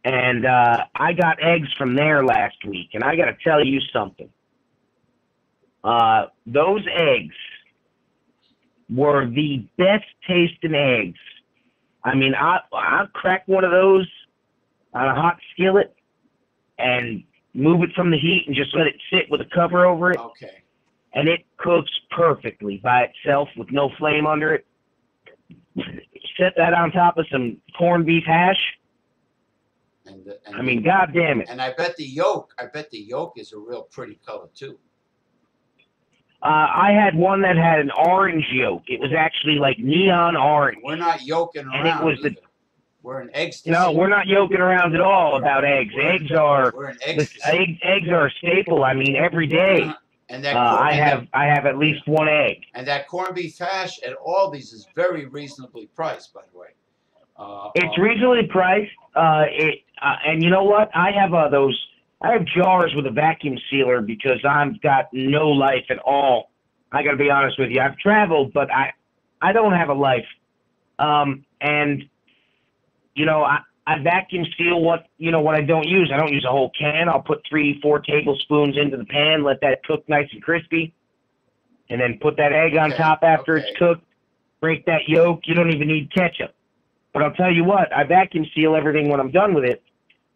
and I got eggs from there last week, and I got to tell you something. Those eggs were the best tasting eggs. I mean, I'll crack one of those on a hot skillet and move it from the heat and just let it sit with a cover over it. Okay. And it cooks perfectly by itself with no flame under it. Set that on top of some corned beef hash. I mean, God damn it. And I bet the yolk is a real pretty color too. I had one that had an orange yolk. It was actually like neon orange. We're not yoking around. And it was we're an eggs. No, we're not yoking around at all about eggs. Eggs are eggs are a staple. I mean, every day. And that I have at least one egg. And that corned beef hash at Aldi's is very reasonably priced, by the way. It's reasonably priced. And you know what? I have jars with a vacuum sealer because I've got no life at all. I got to be honest with you. I've traveled, but I don't have a life. And you know, I vacuum seal what I don't use. I don't use a whole can. I'll put 3-4 tablespoons into the pan, let that cook nice and crispy, and then put that egg on top after it's cooked. Break that yolk. You don't even need ketchup. But I'll tell you what, I vacuum seal everything when I'm done with it,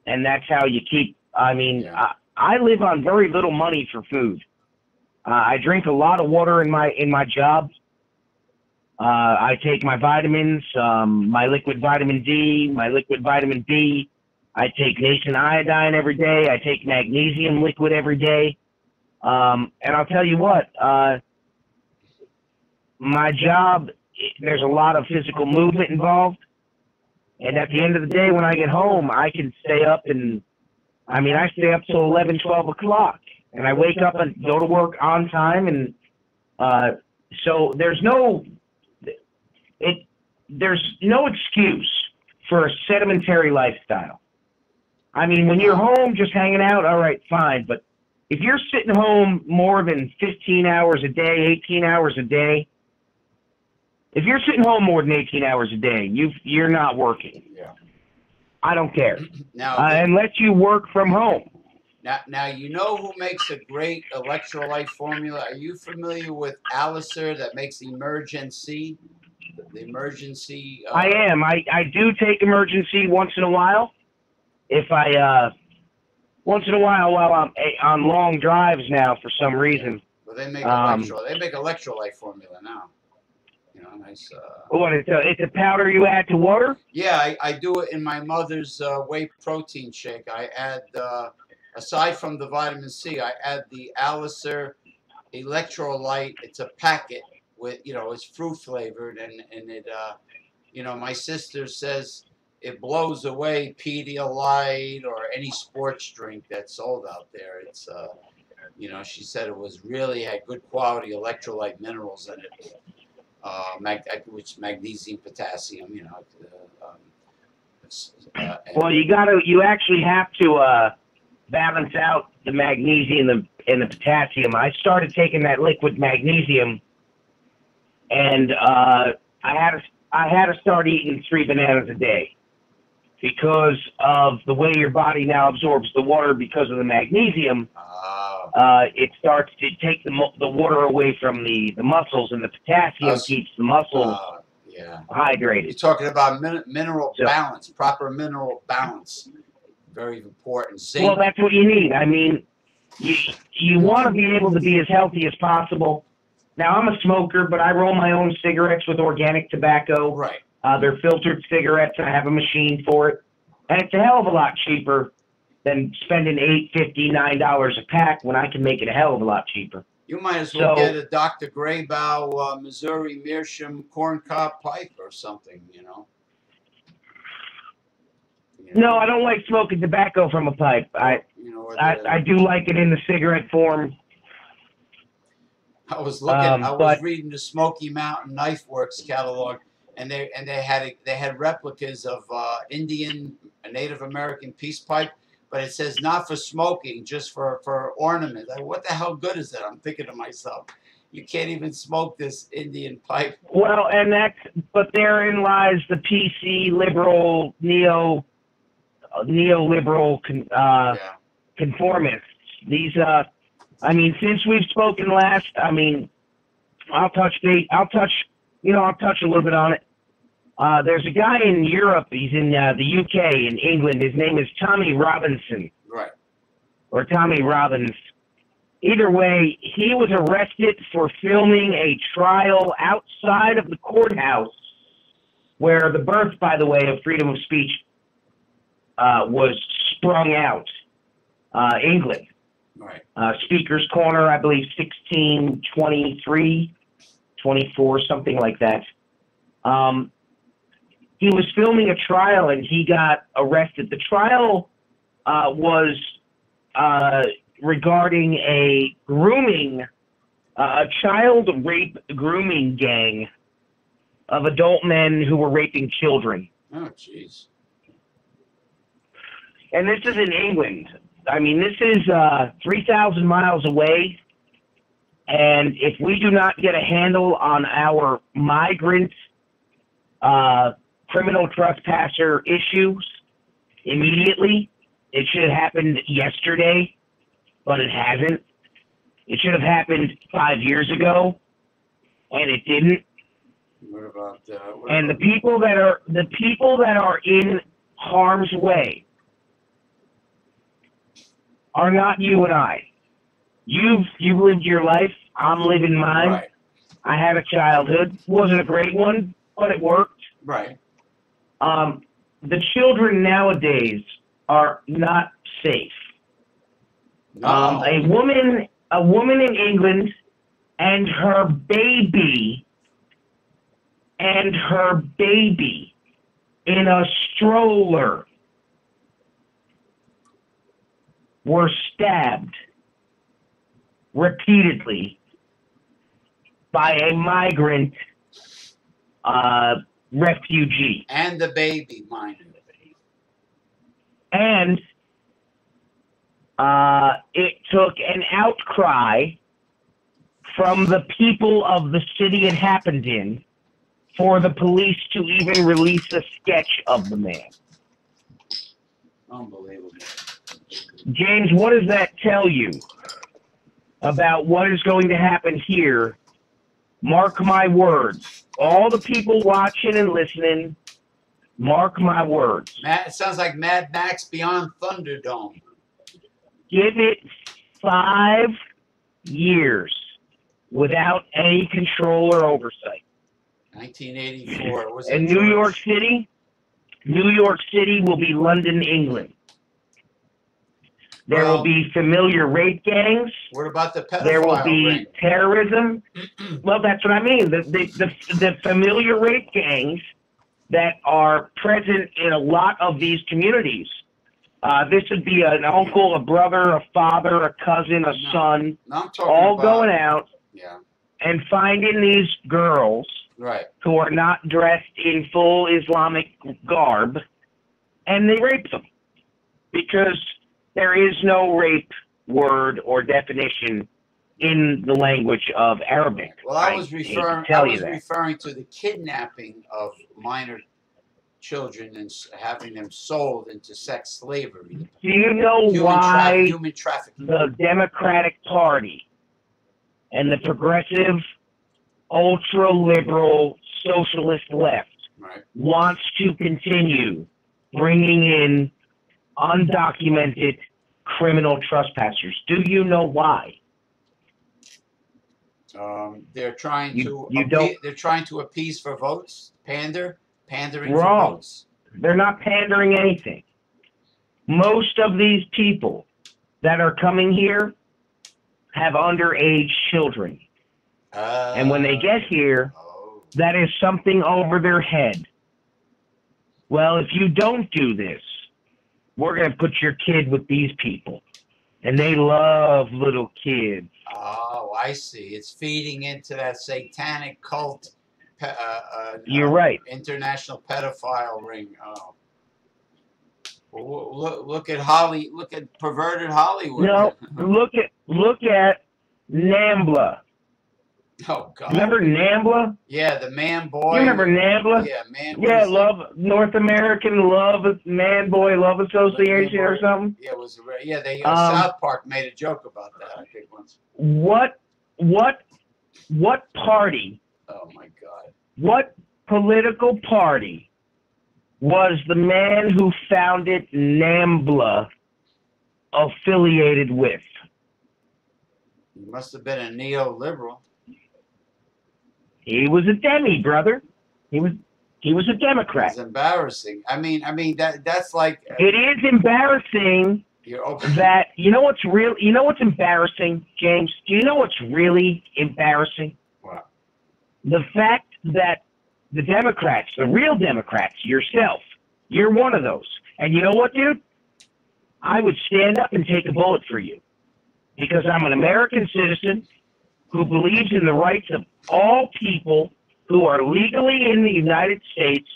and that's how you keep. I mean, I live on very little money for food. I drink a lot of water in my job. I take my vitamins, my liquid vitamin D, my liquid vitamin B. I take nascent iodine every day. I take magnesium liquid every day. And I'll tell you what, my job, there's a lot of physical movement involved. And at the end of the day, when I get home, I can stay up and, I mean, I stay up till 11, 12 o'clock. And I wake up and go to work on time. And so there's no excuse for a sedentary lifestyle. I mean, when you're home just hanging out, all right, fine. But if you're sitting home more than 15 hours a day, 18 hours a day, if you're sitting home more than 18 hours a day, you're not working. Yeah. I don't care. Now, unless you work from home. Now, you know who makes a great electrolyte formula? Are you familiar with Alistair that makes Emergency? The Emergency. I am. I do take Emergency once in a while. If I once in a while while I'm on long drives now for some reason. Well, they make electrolyte formula now. You know, nice. What? It's a powder you add to water? Yeah, I do it in my mother's whey protein shake. I add aside from the vitamin C, I add the Alistair electrolyte. It's a packet with, it's fruit flavored, and it, my sister says it blows away Pedialyte or any sports drink that's sold out there. It's You know, she said it was really had good quality electrolyte minerals in it, which magnesium, potassium. You know. Well, you actually have to balance out the magnesium and the potassium. I started taking that liquid magnesium, and I had to start eating 3 bananas a day because of the way your body now absorbs the water because of the magnesium. It starts to take the water away from the muscles, and the potassium keeps the muscles hydrated. You're talking about mineral balance, proper mineral balance. Very important. Zinc. Well, that's what you need. I mean, you want to be able to be as healthy as possible. Now, I'm a smoker, but I roll my own cigarettes with organic tobacco. Right. They're filtered cigarettes, and I have a machine for it. And it's a hell of a lot cheaper than spending $8, $9 a pack when I can make it a hell of a lot cheaper. You might as well get a Dr. Graybow Missouri Meerschaum corncob pipe or something, you know. No, I don't like smoking tobacco from a pipe. I do like it in the cigarette form. I was looking. I was reading the Smoky Mountain Knife Works catalog, and they had replicas of Indian, Native American peace pipe, but it says not for smoking, just for ornament. Like, what the hell good is that? I'm thinking to myself, you can't even smoke this Indian pipe. Well, but therein lies the PC liberal neoliberal conformists. These I mean, since we've spoken last, I mean, I'll touch a little bit on it. There's a guy in Europe. He's in the UK, in England. His name is Tommy Robinson. Right. Or Tommy Robbins. Either way, he was arrested for filming a trial outside of the courthouse where the birth, by the way, of freedom of speech was sprung out. England. Right. Speaker's Corner, I believe 1623, 24, something like that. He was filming a trial and he got arrested. The trial was regarding a child rape grooming gang of adult men who were raping children. Oh, jeez. And this is in England. I mean, this is 3,000 miles away, and if we do not get a handle on our migrant criminal trespasser issues immediately, it should have happened yesterday, but it hasn't. It should have happened 5 years ago, and it didn't. What about? And the people that are in harm's way are not you and I. You've lived your life. I'm living mine. Right. I had a childhood. Wasn't a great one, but it worked. Right. The children nowadays are not safe. No. A woman in England and her baby in a stroller were stabbed repeatedly by a migrant refugee. And the baby, mind you. And it took an outcry from the people of the city it happened in for the police to even release a sketch of the man. Unbelievable. James, what does that tell you about what is going to happen here? Mark my words. All the people watching and listening, mark my words. It sounds like Mad Max Beyond Thunderdome. Give it 5 years without any control or oversight. 1984. Was in New York City will be London, England. There will be familiar rape gangs. What about the pedophile There will be ring? terrorism. Well, that's what I mean. The familiar rape gangs that are present in a lot of these communities This would be an uncle, a brother, a father, a cousin, a son, all going out and finding these girls who are not dressed in full Islamic garb, and they rape them. Because there is no rape word or definition in the language of Arabic. Well, I was referring to the kidnapping of minor children and having them sold into sex slavery. Do you know why human trafficking? The Democratic Party and the progressive, ultra-liberal, socialist left wants to continue bringing in undocumented criminal trespassers? Do you know why? They're trying they're trying to appease for votes, pandering for votes. They're not pandering anything. Most of these people that are coming here have underage children. And when they get here, that is something over their head. Well, if you don't do this, we're going to put your kid with these people. And they love little kids. Oh, I see. It's feeding into that satanic cult. You're right. International pedophile ring. Oh. Well, look at perverted Hollywood. No, look at NAMBLA. Oh God! Remember NAMBLA? Yeah, the man boy. You remember NAMBLA? Yeah, man. Yeah, North American Man Boy Love Association or something. Yeah, it was. Yeah, they South Park made a joke about that. I think once. What party? Oh my God! What political party was the man who founded NAMBLA affiliated with? He must have been a neoliberal. He was a Demi, brother. He was a Democrat. It's embarrassing. I mean that's like. It is embarrassing that you know what's embarrassing, James? Do you know what's really embarrassing? What? The fact that the Democrats, the real Democrats, yourself, you're one of those. And you know what, dude? I would stand up and take a bullet for you because I'm an American citizen who believes in the rights of all people who are legally in the United States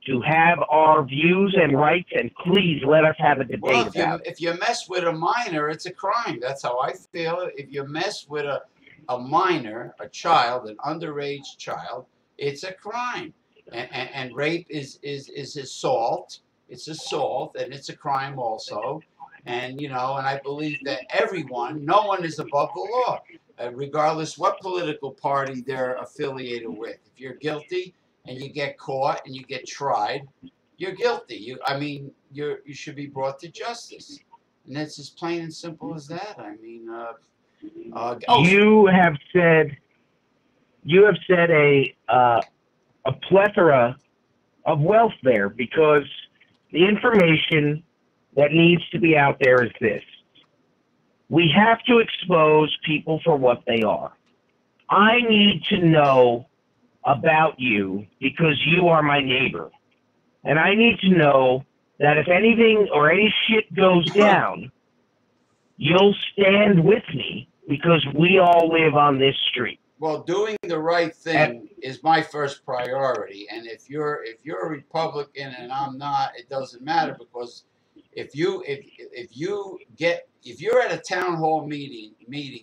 to have our views and rights, and please let us have a debate about it. If you mess with a minor, it's a crime. That's how I feel. If you mess with a minor, a child, an underage child, it's a crime. And rape is assault. It's assault, and it's a crime also. And, and I believe that no one is above the law. Regardless what political party they're affiliated with. If you're guilty and you get caught and you get tried, you're guilty. You should be brought to justice. And it's as plain and simple as that. I mean, you have said a plethora of wealth there, because the information that needs to be out there is this. We have to expose people for what they are. I need to know about you because you are my neighbor. And I need to know that if anything or any shit goes down, you'll stand with me because we all live on this street. Well, doing the right thing is my first priority. And if you're a Republican and I'm not, it doesn't matter, because if you're at a town hall meeting,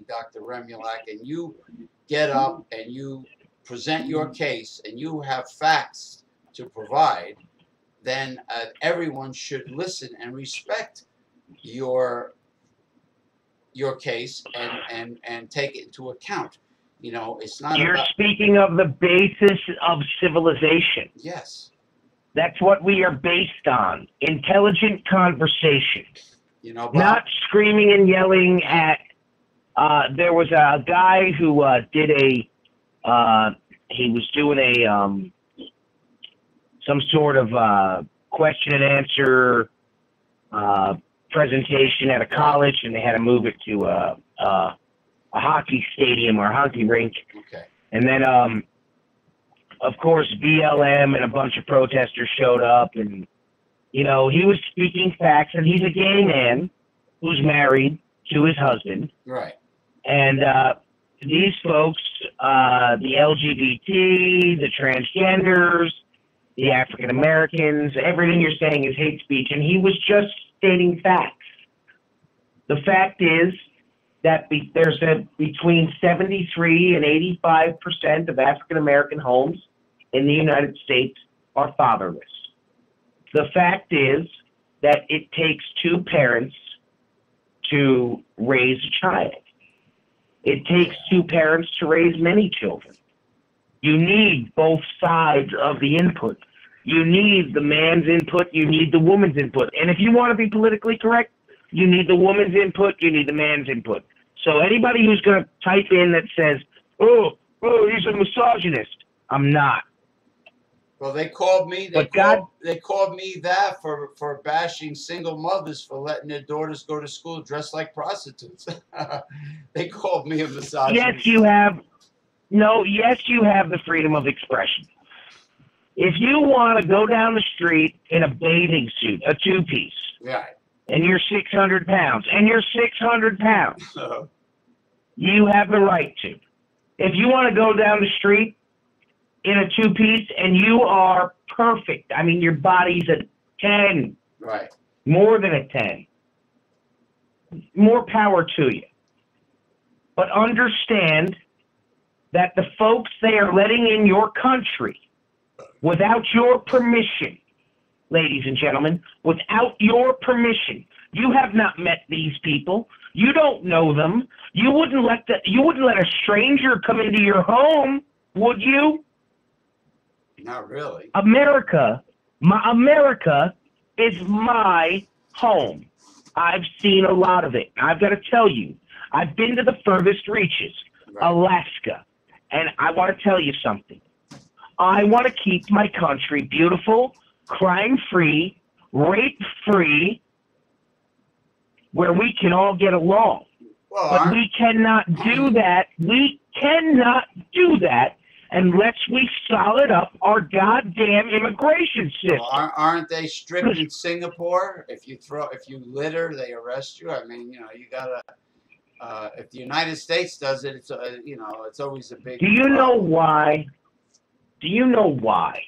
Dr. Remulak, and you get up and you present your case and you have facts to provide, then everyone should listen and respect your case and take it into account. It's not. You're speaking of the basis of civilization. Yes. That's what we are based on. Intelligent conversation. Not screaming and yelling at. There was a guy who did he was doing some sort of question and answer presentation at a college, and they had to move it to a hockey stadium or a hockey rink. Okay. And then, of course, BLM and a bunch of protesters showed up, and You know, he was speaking facts, and he's a gay man who's married to his husband. Right. And these folks, the LGBT, the transgenders, the African Americans, everything you're saying is hate speech, and he was just stating facts. The fact is that there's between 73 and 85% of African American homes in the United States are fatherless. The fact is that it takes two parents to raise a child. It takes two parents to raise many children. You need both sides of the input. You need the man's input, you need the woman's input. And if you want to be politically correct, you need the woman's input, you need the man's input. So anybody who's going to type in that says, oh, he's a misogynist, I'm not. Well, they called me. They called me that for bashing single mothers for letting their daughters go to school dressed like prostitutes. They called me a misogynist. Yes, you have. No, yes, you have the freedom of expression. If you want to go down the street in a bathing suit, a two-piece, right, and you're 600 pounds, you have the right to. If you want to go down the street in a two-piece and you are perfect, I mean, your body's a 10, right, more than a 10, more power to you. But understand that the folks they are letting in your country without your permission, ladies and gentlemen, without your permission, you have not met these people. You don't know them. You wouldn't let a stranger come into your home, would you? Not really. America is my home. I've seen a lot of it. I've got to tell you, I've been to the furthest reaches, right. Alaska, and I want to tell you something. I want to keep my country beautiful, crime-free, rape-free, where we can all get along. Well, but we cannot do that. We cannot do that unless we solid up our goddamn immigration system. Well, aren't they strict in Singapore? If you litter, they arrest you. I mean, you know, you gotta. If the United States does it, it's you know, it's always a big. Do you know why? Do you know why?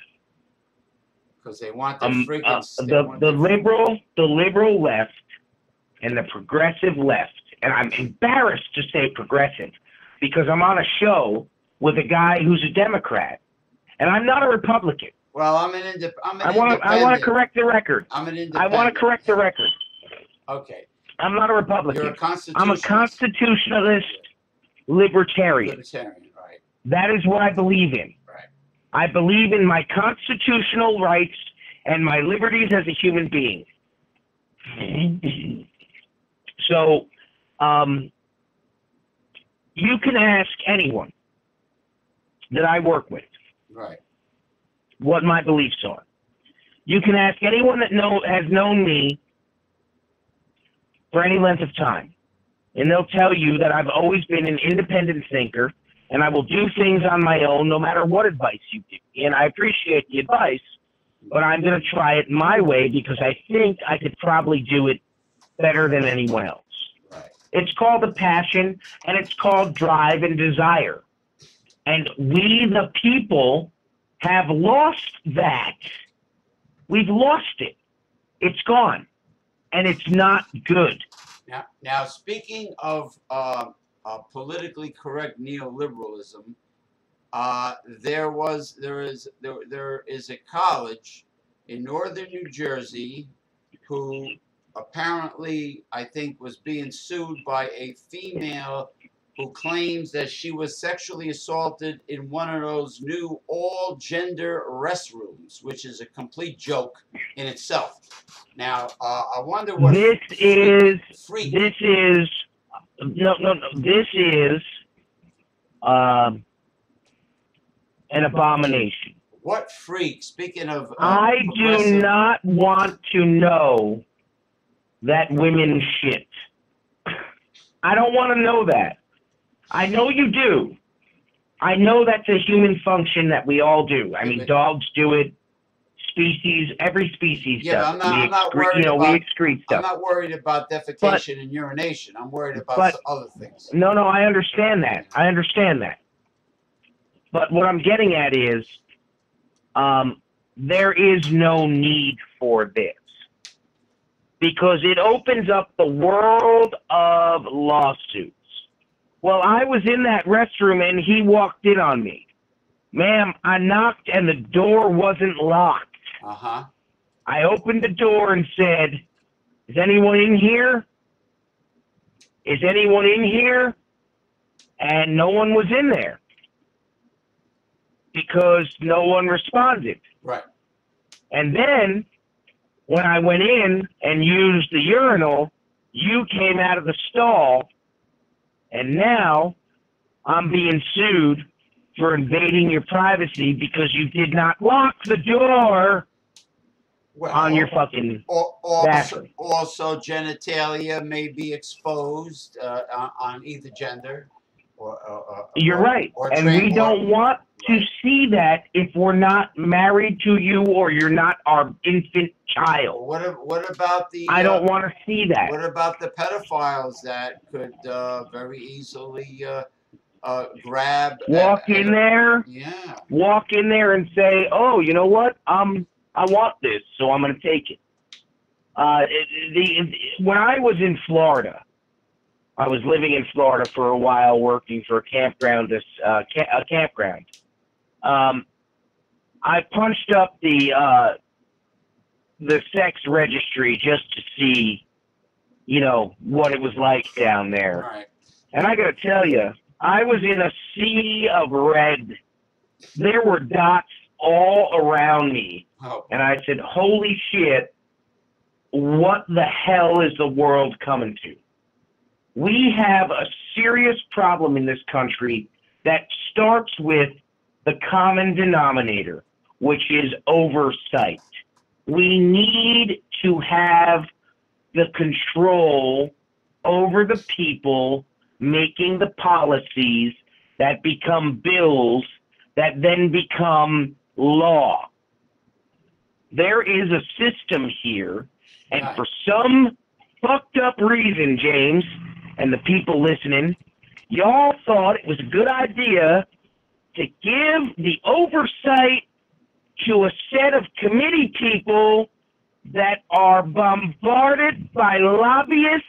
Because they want the freaking the liberal left and the progressive left, and I'm embarrassed to say progressive because I'm on a show with a guy who's a Democrat, and I'm not a Republican. Well, I'm an independent. I want to correct the record. I'm an independent. I want to correct the record. Okay. I'm not a Republican. You're a constitutionalist. I'm a constitutionalist libertarian. Libertarian, right. That is what I believe in. Right. I believe in my constitutional rights and my liberties as a human being. So, you can ask anyone that I work with, right, what my beliefs are. You can ask anyone that has known me for any length of time, and they'll tell you that I've always been an independent thinker, and I will do things on my own no matter what advice you give me. And I appreciate the advice, but I'm going to try it my way because I think I could probably do it better than anyone else. Right. It's called a passion, and it's called drive and desire. And we, the people, have lost that. We've lost it. It's gone. And it's not good. Now speaking of politically correct neoliberalism, there is a college in northern New Jersey who apparently, I think, was being sued by a female who claims that she was sexually assaulted in one of those new all-gender restrooms, which is a complete joke in itself. Now, I wonder what this is an abomination. What freak? Speaking of, I do not want to know that women shit. I don't want to know that. I know you do. I know that's a human function that we all do. I mean, dogs do it, species, every species yeah, does. but I'm not worried about. We excrete stuff. I'm not worried about defecation and urination. I'm worried about other things. No, I understand that. I understand that. But what I'm getting at is, there is no need for this, because it opens up the world of lawsuits. Well, I was in that restroom and he walked in on me. Ma'am, I knocked and the door wasn't locked. Uh-huh. I opened the door and said, is anyone in here? Is anyone in here? And no one was in there because no one responded. Right. And then when I went in and used the urinal, you came out of the stall, and now I'm being sued for invading your privacy because you did not lock the door on your fucking bathroom. Also, genitalia may be exposed on either gender. You're right. And we don't want to see that if we're not married to you or you're not our infant child. What about the... I don't want to see that. What about the pedophiles that could very easily grab... Walk in there and say, oh, you know what? I want this, so I'm going to take it. When I was in Florida, I was living in Florida for a while, working for a campground. I punched up the sex registry just to see, what it was like down there. Right. And I got to tell you, I was in a sea of red. There were dots all around me. Oh. And I said, holy shit, what the hell is the world coming to? We have a serious problem in this country that starts with the common denominator, which is oversight. We need to have the control over the people making the policies that become bills that then become law. There is a system here, and for some fucked up reason, James, and the people listening, y'all thought it was a good idea to give the oversight to a set of committee people that are bombarded by lobbyists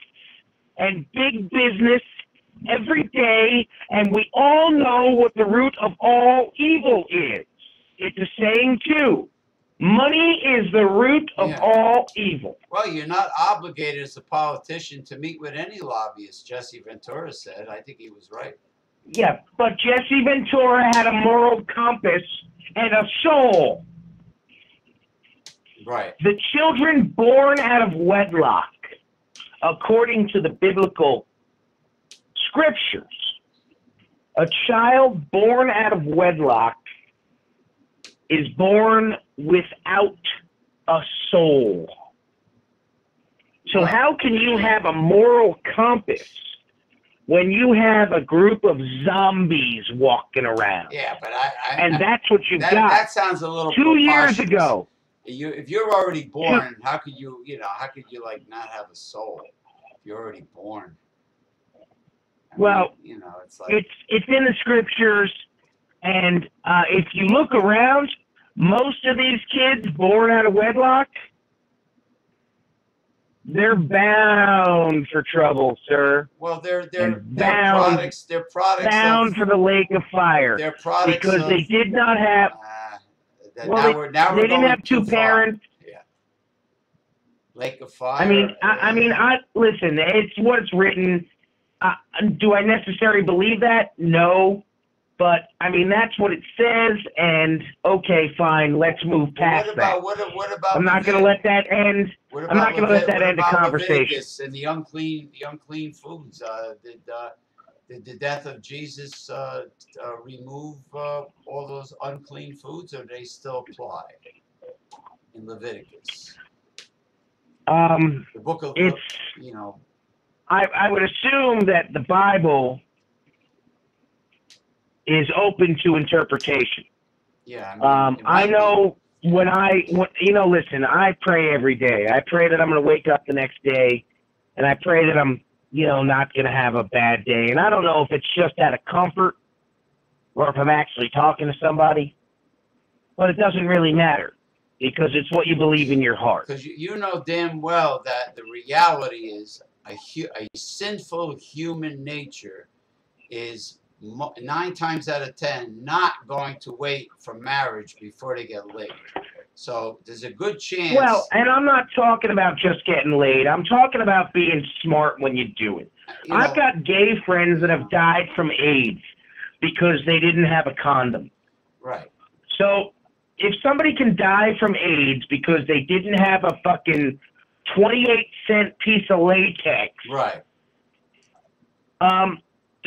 and big business every day, and we all know what the root of all evil is. It's a saying, too. Money is the root of all evil. Well, you're not obligated as a politician to meet with any lobbyist, Jesse Ventura said. I think he was right. Yeah, but Jesse Ventura had a moral compass and a soul. Right. The children born out of wedlock, according to the biblical scriptures, a child born out of wedlock is born without a soul. So how can you have a moral compass when you have a group of zombies walking around? Yeah, but and that's what you've got. That sounds a little 2 years ago. If you're already born, how could you like not have a soul? If you're already born. Well, it's like it's in the scriptures, and if you look around, most of these kids born out of wedlock, they're bound for trouble, sir. Well, they're products. They're products bound for the lake of fire. They're products because they did not have. They didn't have two parents. Yeah. Lake of fire. I mean, listen. It's what's written. Do I necessarily believe that? No. But, I mean, that's what it says, and, okay, fine, let's move past that. What about I'm not going to let that end. I'm not going to let that end the conversation. And the unclean foods. Did the death of Jesus remove all those unclean foods, or do they still apply in Leviticus? The book of, I would assume that the Bible is open to interpretation. Yeah, I know listen, I pray every day. I pray that I'm going to wake up the next day, and I pray that I'm, not going to have a bad day. And I don't know if it's just out of comfort or if I'm actually talking to somebody, but it doesn't really matter because it's what you believe in your heart. Because you know damn well that the reality is a sinful human nature is 9 times out of 10 not going to wait for marriage before they get laid. So there's a good chance. Well, and I'm not talking about just getting laid. I'm talking about being smart when you do it. I've got gay friends that have died from AIDS because they didn't have a condom. Right. So if somebody can die from AIDS because they didn't have a fucking 28-cent piece of latex, right?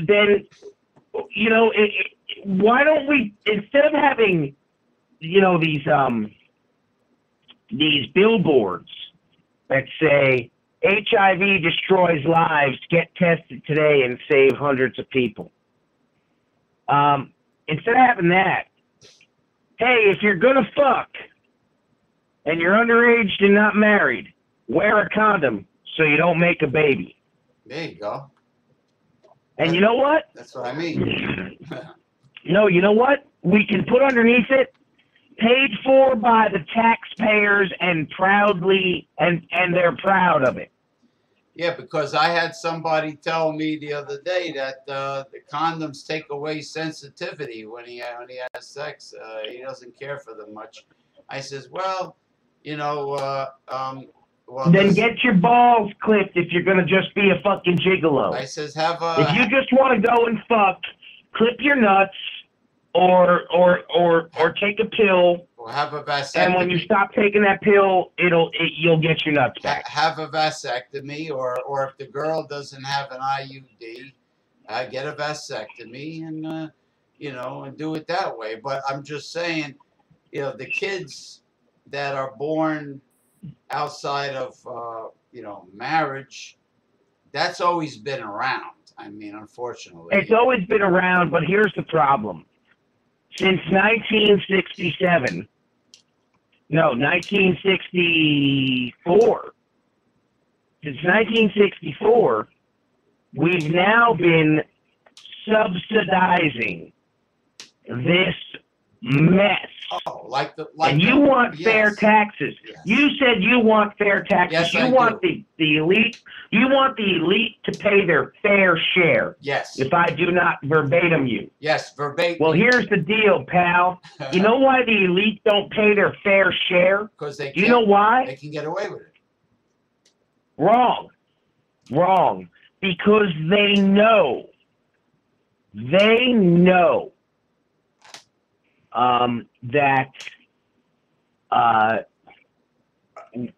Then, why don't we, instead of having, these billboards that say HIV destroys lives, get tested today and save hundreds of people. Instead of having that, hey, if you're gonna fuck and you're underage and not married, wear a condom so you don't make a baby. There you go. And you know what? That's what I mean. No, you know what? We can put underneath it, paid for by the taxpayers and proudly, and they're proud of it. Yeah, because I had somebody tell me the other day that the condoms take away sensitivity when he has sex. He doesn't care for them much. I says, well, well, then get your balls clipped if you're gonna just be a fucking gigolo. I says, if you just want to go and fuck, clip your nuts, or take a pill. Or have a vasectomy. And when you stop taking that pill, you'll get your nuts back. Have a vasectomy, or if the girl doesn't have an IUD, get a vasectomy, and and do it that way. But I'm just saying, the kids that are born outside of marriage, that's always been around. I mean, unfortunately, it's always been around. But here's the problem: since 1964. Since 1964, we've now been subsidizing this mess. Oh, and you want fair taxes. Yes. You said you want fair taxes. Yes, you want the elite. You want the elite to pay their fair share. Yes. If I do not verbatim you. Yes, verbatim. Well, here's the deal, pal. You know why the elite don't pay their fair share? Because they. Do you know why? They can get away with it. Wrong. Because they know. They know.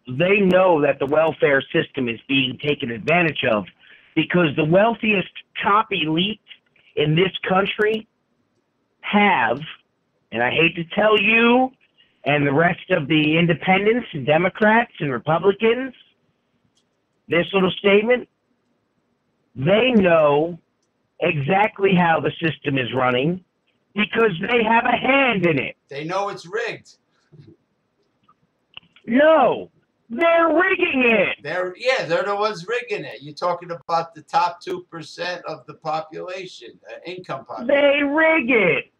They know that the welfare system is being taken advantage of because the wealthiest top elite in this country have, and I hate to tell you and the rest of the independents and Democrats and Republicans this little statement, they know exactly how the system is running because they have a hand in it. They know it's rigged. No, they're rigging it. They're the ones rigging it. You're talking about the top 2% of the population, income population. They rig it.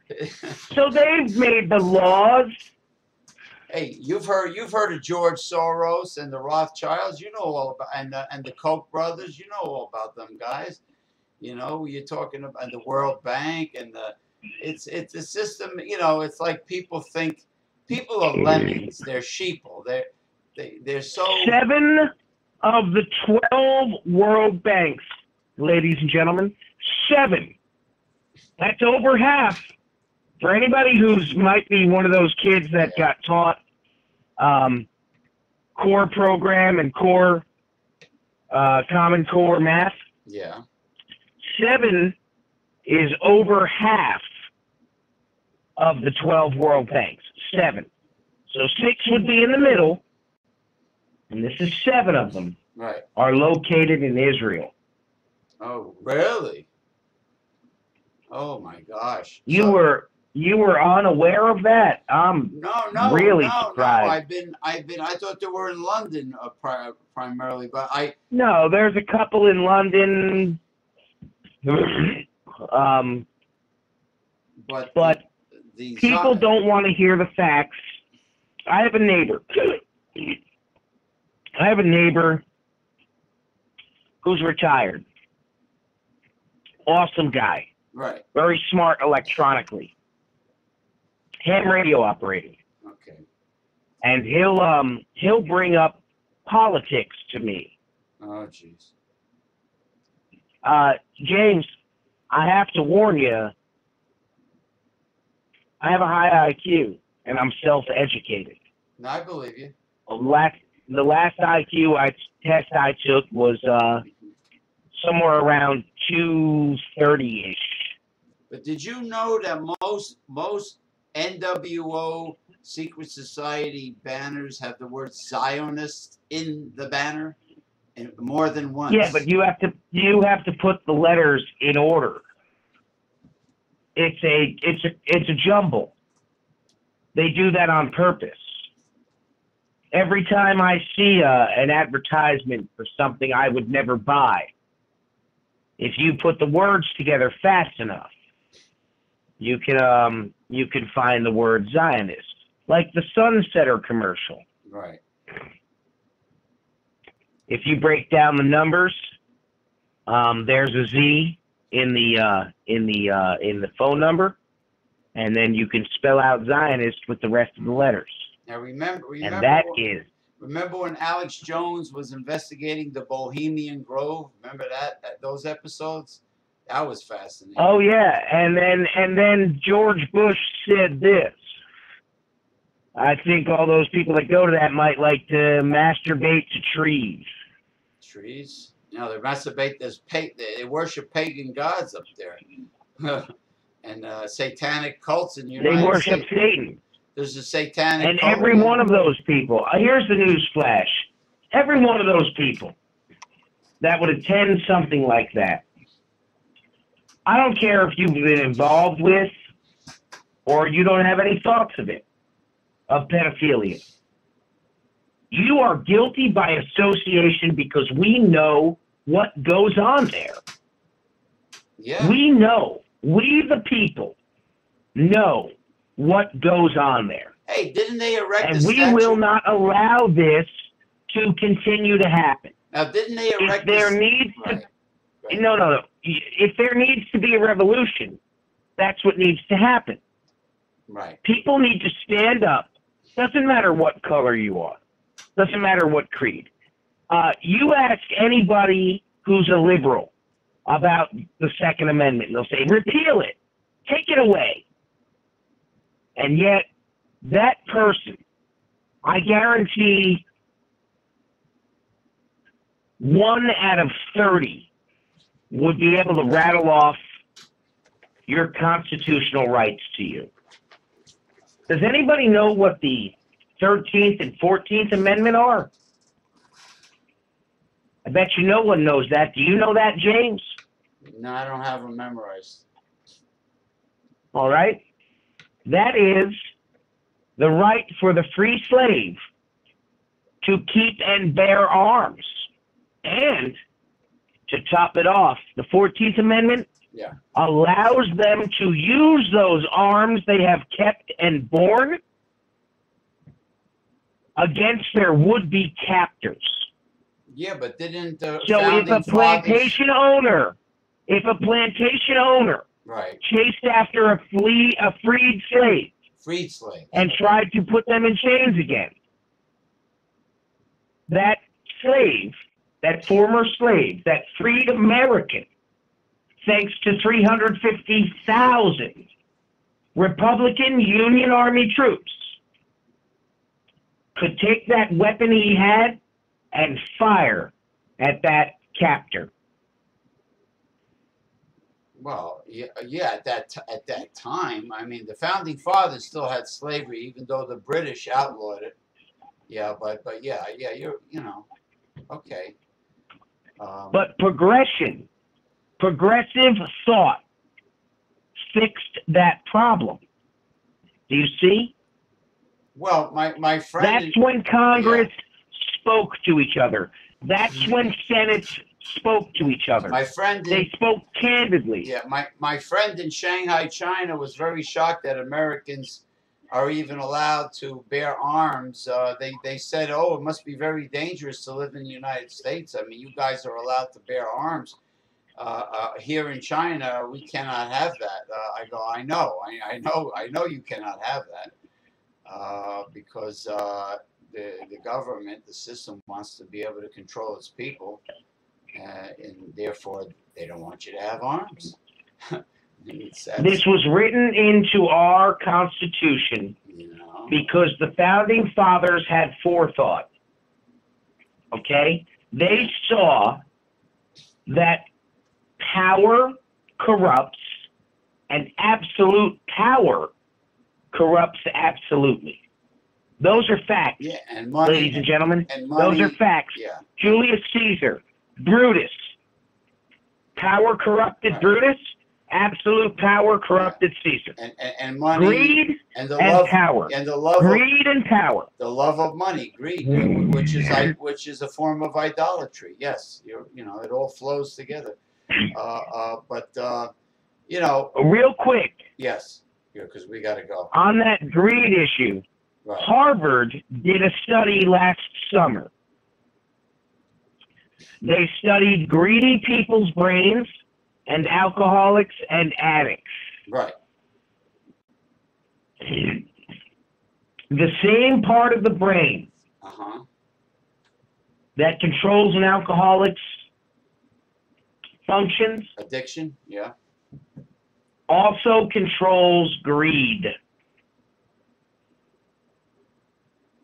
So they've made the laws. Hey, you've heard of George Soros and the Rothschilds. You know all about and the Koch brothers. You know all about them guys. You're talking about the World Bank and it's a system. It's like people think people are lemmings. They're sheeple. They're so. 7 of the 12 World Banks, ladies and gentlemen, 7. That's over half. For anybody who's might be one of those kids that got taught core program and core Common Core math. Yeah. 7 is over half of the 12 World Banks. 7. So 6 would be in the middle, and this is 7 of them. Right. Are located in Israel. Oh, really? Oh my gosh. You were You were unaware of that? I'm really surprised. I thought they were in London primarily, but No, there's a couple in London. But people don't want to hear the facts. I have a neighbor who's retired. Awesome guy. Right. Very smart electronically. Ham radio operating. Okay. And he'll bring up politics to me. Oh, jeez. James, I have to warn you, I have a high IQ, and I'm self-educated. No, I believe you. The last IQ test I took was somewhere around 230-ish. But did you know that most NWO secret society banners have the word Zionist in the banner, and more than once? Yeah, but you have to put the letters in order. It's a jumble. They do that on purpose. Every time I see an advertisement for something I would never buy, if you put the words together fast enough, you can find the word Zionist, like the Sunsetter commercial. Right. If you break down the numbers, there's a Z in the phone number, and then you can spell out Zionist with the rest of the letters. Now remember when Alex Jones was investigating the Bohemian Grove? Remember those episodes? That was fascinating. Oh yeah, and then George Bush said this. I think all those people that go to that might like to masturbate to trees. Trees? No, they masturbate. They worship pagan gods up there, and satanic cults in the United States. They worship Satan. There's a satanic and cult. Every one of those people. Here's the news flash. Every one of those people that would attend something like that. I don't care if you've been involved with or you don't have any thoughts of pedophilia. You are guilty by association because we know what goes on there. Yeah. We know. We, the people, know what goes on there. Hey, didn't they erect a statue? And we will not allow this to continue to happen. Now, didn't they erect if there needs to, No. If there needs to be a revolution, that's what needs to happen. Right. People need to stand up. Doesn't matter what color you are. Doesn't matter what creed. You ask anybody who's a liberal about the Second Amendment, and they'll say, repeal it. Take it away. And yet, that person, I guarantee 1 out of 30 would be able to rattle off your constitutional rights to you. Does anybody know what the 13th and 14th Amendment are? I bet you no one knows that. Do you know that, James? No, I don't have them memorized. All right. That is the right for the free slave to keep and bear arms. And to top it off, the 14th Amendment allows them to use those arms they have kept and borne against their would-be captors. Yeah, but didn't the if a plantation owner chased after a freed slave, and tried to put them in chains again, that slave, that former slave, that freed American, thanks to 350,000 Republican Union Army troops, could take that weapon he had and fire at that captor. Well, yeah. At that time, I mean, the founding fathers still had slavery, even though the British outlawed it. Yeah, but yeah, you know, okay. But progressive thought fixed that problem. Do you see? Well, my friend. That's when Congress spoke to each other. That's when Senates spoke to each other. My friend. They spoke candidly. Yeah, my friend in Shanghai, China, was very shocked that Americans are even allowed to bear arms. They said, "Oh, it must be very dangerous to live in the United States. I mean, you guys are allowed to bear arms. Here in China, we cannot have that." I go, I know you cannot have that because the government, the system wants to be able to control its people, and therefore they don't want you to have arms. This was written into our Constitution because the Founding Fathers had forethought. Okay? They saw that power corrupts and absolute power corrupts absolutely. Those are facts, yeah, and money, ladies and gentlemen. And money, those are facts. Yeah. Julius Caesar, Brutus. Power corrupted Brutus. Absolute power corrupted Caesar. And money. Greed and the and love, power. And the love greed and power. The love of money, greed, which is a form of idolatry. Yes, it all flows together. Real quick. Yes, because we got to go. On that greed issue, Harvard did a study last summer. They studied greedy people's brains and alcoholics and addicts. Right. The same part of the brain that controls an alcoholic's functions. Addiction, yeah. Also controls greed.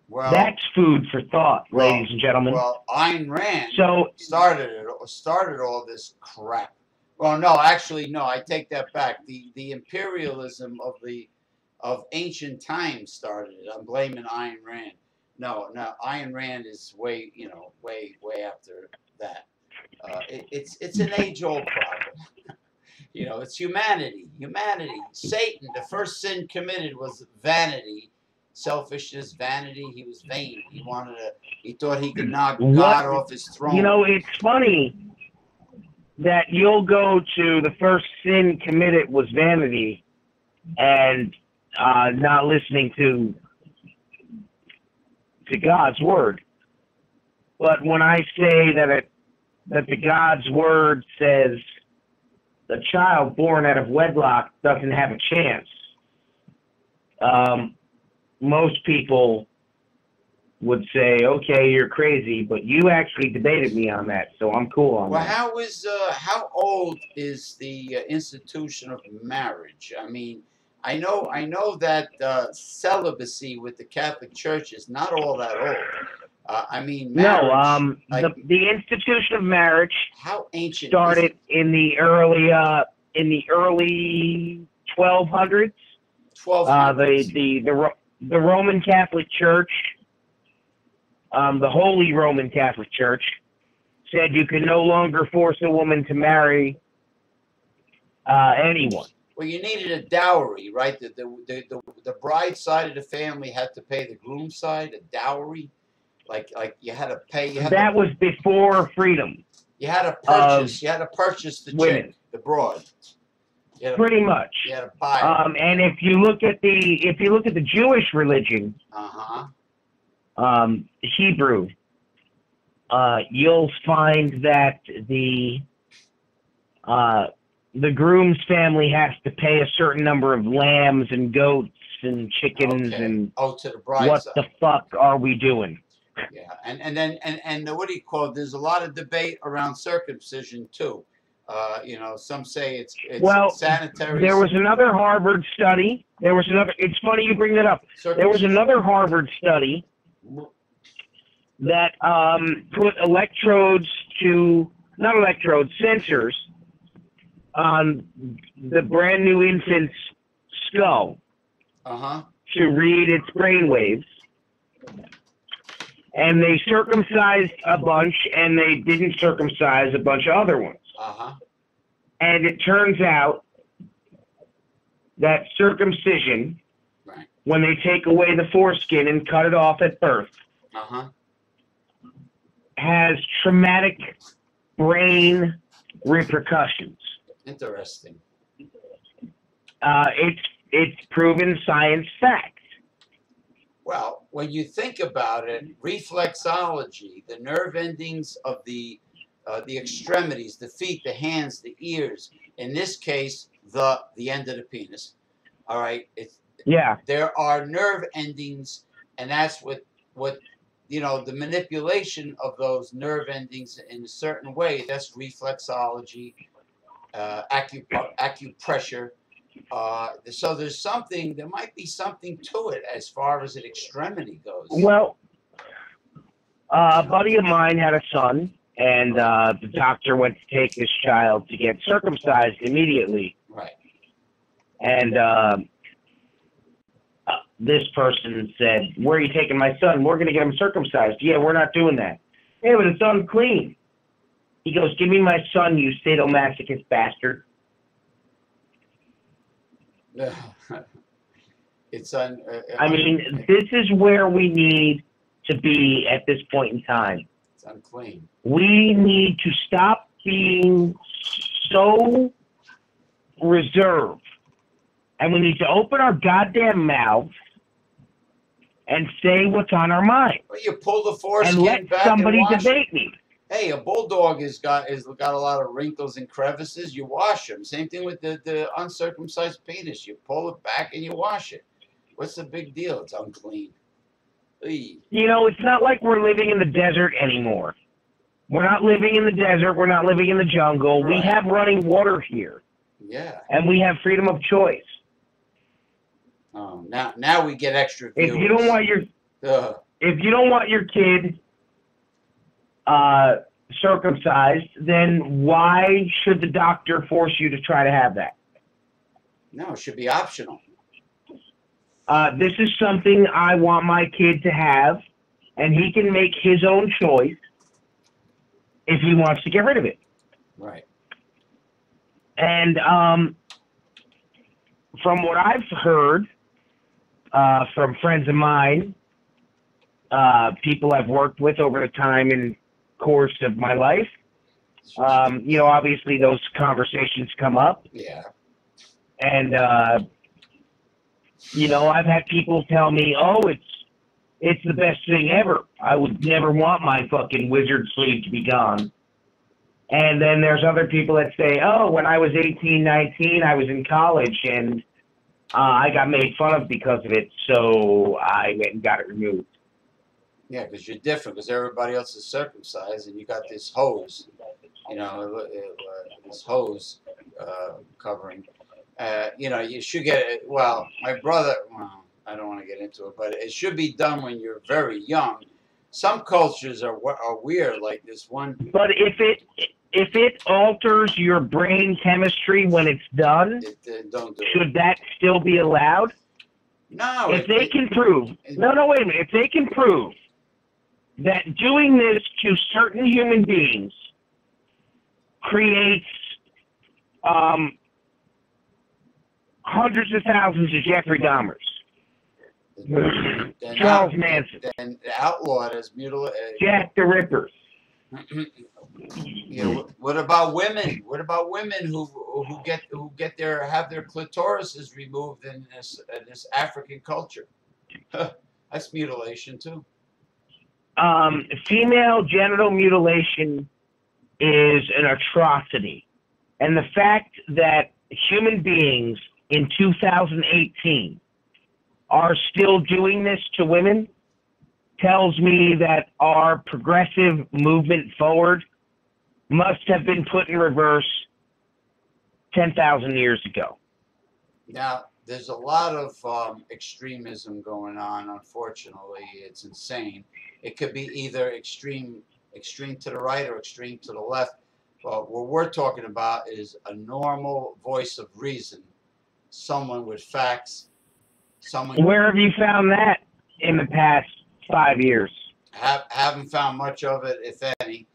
Well, that's food for thought, ladies and gentlemen. Well, Ayn Rand started all this crap. Well, no, actually, no. I take that back. The imperialism of ancient times started it. I'm blaming Ayn Rand. No, Ayn Rand is way after that. It's an age-old problem. It's humanity. Satan. The first sin committed was vanity. Selfishness, vanity. He was vain. He thought he could knock God off his throne. It's funny that you'll go to the first sin committed was vanity and not listening to God's word. But when I say that the God's word says the child born out of wedlock doesn't have a chance, most people would say, okay, you're crazy, but you actually debated me on that, so I'm cool on that. Well, how old is the institution of marriage? I mean, I know that celibacy with the Catholic Church is not all that old. I mean, marriage, the institution of marriage how ancient started in the early 1200s. The Roman Catholic Church, the Holy Roman Catholic Church, said you can no longer force a woman to marry anyone. Well, you needed a dowry, right? The bride side of the family had to pay the groom side a dowry, like you had to pay. That was before freedom. You had to purchase. You had to purchase the chick, the broad. Pretty much. You had to buy it. And if you look at the Jewish religion, Hebrew, you'll find that the groom's family has to pay a certain number of lambs and goats and chickens and to the bride what side. The fuck are we doing? Yeah, and what do you call it? There's a lot of debate around circumcision too. Some say it's sanitary. There was another Harvard study. It's funny you bring that up. There was another Harvard study that put sensors on the brand new infant's skull to read its brainwaves. And they circumcised a bunch, and they didn't circumcise a bunch of other ones. And it turns out that circumcision when they take away the foreskin and cut it off at birth, has traumatic brain repercussions. Interesting. It's proven science fact. Well, when you think about it, reflexology, the nerve endings of the extremities, the feet, the hands, the ears, in this case, the end of the penis. All right. There are nerve endings, and that's what the manipulation of those nerve endings in a certain way. That's reflexology, acupressure. So there might be something to it as far as an extremity goes. Well, a buddy of mine had a son, and the doctor went to take his child to get circumcised immediately. Right. And this person said, "Where are you taking my son? We're going to get him circumcised." "Yeah, we're not doing that." "Hey, but it's unclean." He goes, "Give me my son, you sadomasochist bastard." I mean, this is where we need to be at this point in time. It's unclean. We need to stop being so reserved, and we need to open our goddamn mouths and say what's on our mind. Well, you pull the foreskin and let back somebody and wash debate it. me. Hey, a bulldog has got a lot of wrinkles and crevices. You wash them. Same thing with the uncircumcised penis. You pull it back and you wash it. What's the big deal? It's unclean. Eey. You know, it's not like we're living in the desert anymore. We're not living in the desert. We're not living in the jungle. Right. We have running water here. Yeah. And we have freedom of choice. Now we get extra viewers. If you don't want your kid circumcised, then why should the doctor force you to try to have that? No, it should be optional. This is something I want my kid to have, and he can make his own choice if he wants to get rid of it. Right. And from what I've heard from friends of mine, people I've worked with over the time and course of my life, obviously those conversations come up. Yeah. And I've had people tell me, "Oh, it's the best thing ever. I would never want my fucking wizard sleeve to be gone." And then there's other people that say, "Oh, when I was 18, 19, I was in college and I got made fun of because of it, so I went and got it removed." Yeah, because you're different, because everybody else is circumcised, and you got this hose, this hose covering. You should get it. Well, my brother, I don't want to get into it, but it should be done when you're very young. Some cultures are weird, like this one. But if it alters your brain chemistry when it's done, don't do should that still be allowed? No. If they can prove, wait a minute. If they can prove that doing this to certain human beings creates hundreds of thousands of Jeffrey Dahmers, Charles Manson, then outlaw it as Jack the Rippers. What about women? What about women who have their clitorises removed in this African culture? That's mutilation too. Female genital mutilation is an atrocity, and the fact that human beings in 2018 are still doing this to women tells me that our progressive movement forward must have been put in reverse 10,000 years ago. Now, there's a lot of extremism going on, unfortunately. It's insane. It could be either extreme to the right or extreme to the left. But what we're talking about is a normal voice of reason, someone with facts, someone. Where have you found that in the past 5 years? Haven't found much of it, if any.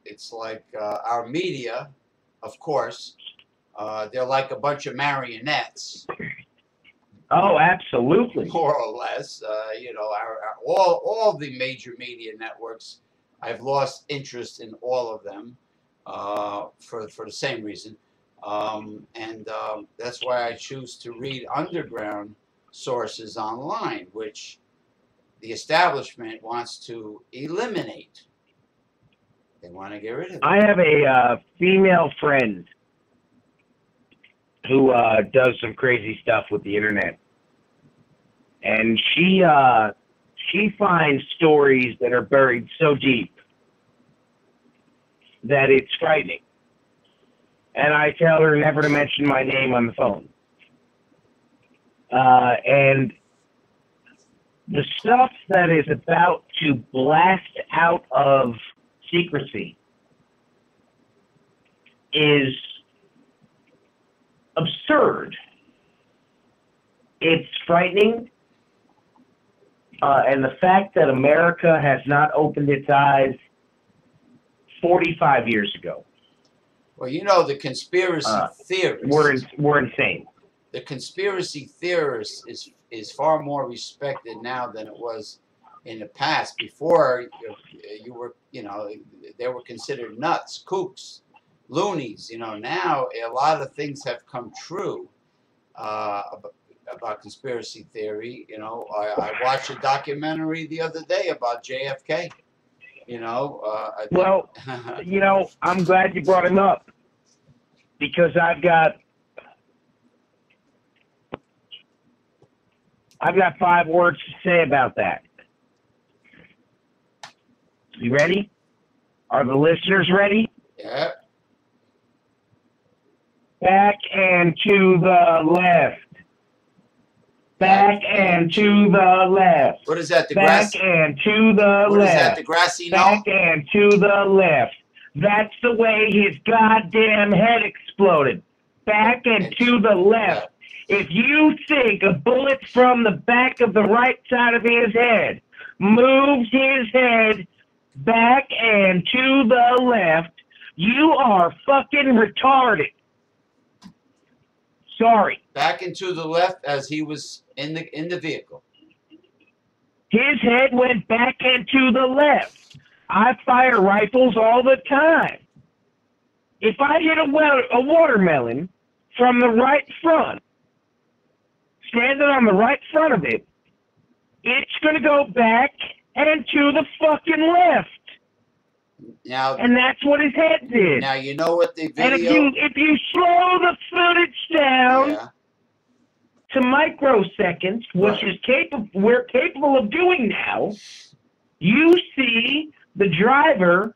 It's like our media, of course. They're like a bunch of marionettes. Oh, absolutely. More or less. You know, all the major media networks, I've lost interest in all of them for the same reason. That's why I choose to read underground sources online, which the establishment wants to eliminate. They want to get rid of it. I have a female friend who does some crazy stuff with the internet, and she finds stories that are buried so deep that it's frightening. And I tell her never to mention my name on the phone. And the stuff that is about to blast out of secrecy is absurd. It's frightening. And the fact that America has not opened its eyes 45 years ago. Well, you know, the conspiracy theorists were insane. The conspiracy theorist is far more respected now than it was in the past. Before, you were, you know, they were considered nuts, kooks, loonies. You know, now a lot of things have come true about conspiracy theory. You know, I watched a documentary the other day about JFK. You know, well, you know, I'm glad you brought him up, because I've got 5 words to say about that. You ready? Are the listeners ready? Yeah. Back and to the left. Back and to the left. What is that? The Back and to the left. What is that? The grassy knoll? Back and to the left. That's the way his goddamn head exploded. Back and to the left. If you think a bullet from the back of the right side of his head moves his head back and to the left, you are fucking retarded. Sorry. Back and to the left as he was in the vehicle. His head went back and to the left. I fire rifles all the time. If I hit a watermelon from the right front, standing on the right front of it, it's going to go back and to the fucking left. Now, and that's what his head did. Now, you know what the video... And if you slow the footage down to microseconds, which is we're capable of doing now, you see the driver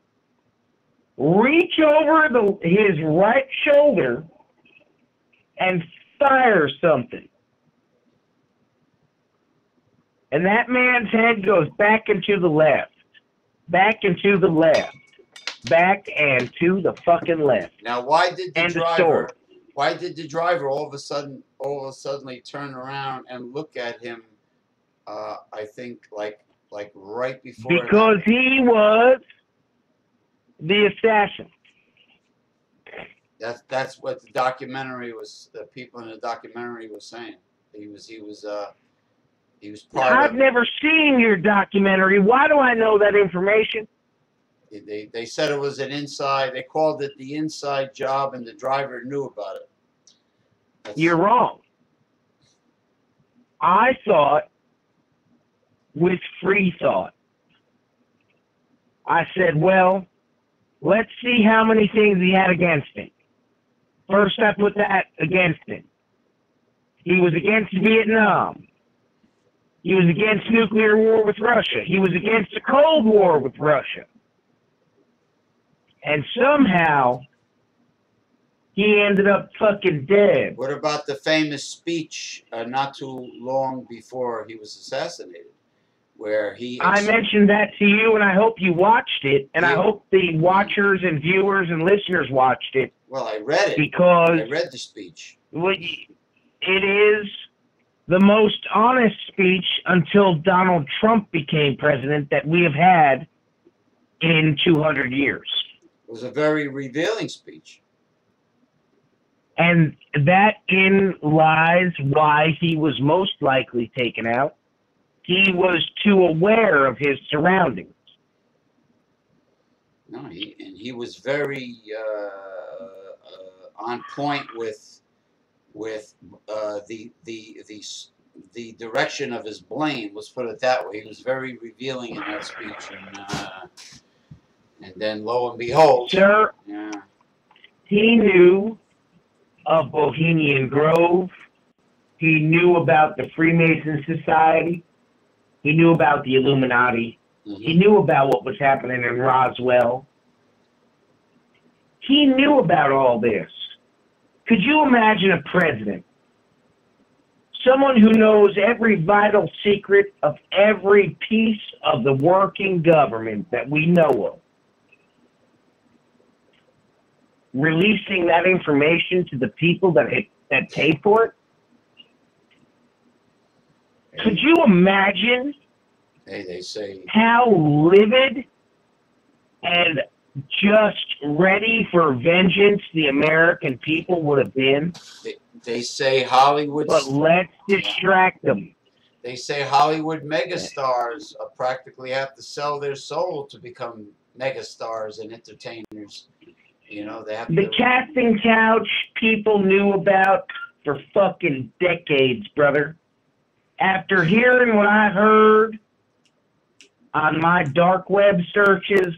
reach over his right shoulder and fire something. And that man's head goes back and to the left. Back and to the left. Back and to the fucking left. Now, why did the driver all of a sudden turn around and look at him? I think like right before. Because he was the assassin. That's what the documentary was. The people in the documentary was saying. He was part of. I've never seen your documentary. Why do I know that information? They said it was an inside. They called it the inside job, and the driver knew about it. You're wrong. I thought with free thought. I said, well, let's see how many things he had against him. First, I put that against him. He was against Vietnam. He was against nuclear war with Russia. He was against the Cold War with Russia. And somehow, he ended up fucking dead. What about the famous speech not too long before he was assassinated? Where he... I mentioned that to you, and I hope you watched it, and I hope the watchers and viewers and listeners watched it. Well, I read it. Because... I read the speech. It is the most honest speech until Donald Trump became president that we have had in 200 years. It was a very revealing speech. And that in lies why he was most likely taken out. He was too aware of his surroundings. No, he was very on point with the direction of his blame. Let's put it that way. He was very revealing in that speech, and then lo and behold, sir, yeah. He knew of Bohemian Grove. He knew about the Freemason Society. He knew about the Illuminati. Mm-hmm. He knew about what was happening in Roswell. He knew about all this. Could you imagine a president, someone who knows every vital secret of every piece of the working government that we know of, releasing that information to the people that pay for it? Could you imagine they say how livid and just ready for vengeance the American people would have been? They say Hollywood. But let's distract them. They say Hollywood megastars practically have to sell their soul to become megastars and entertainers. You know, they have the casting couch people knew about for fucking decades, brother. After hearing what I heard on my dark web searches,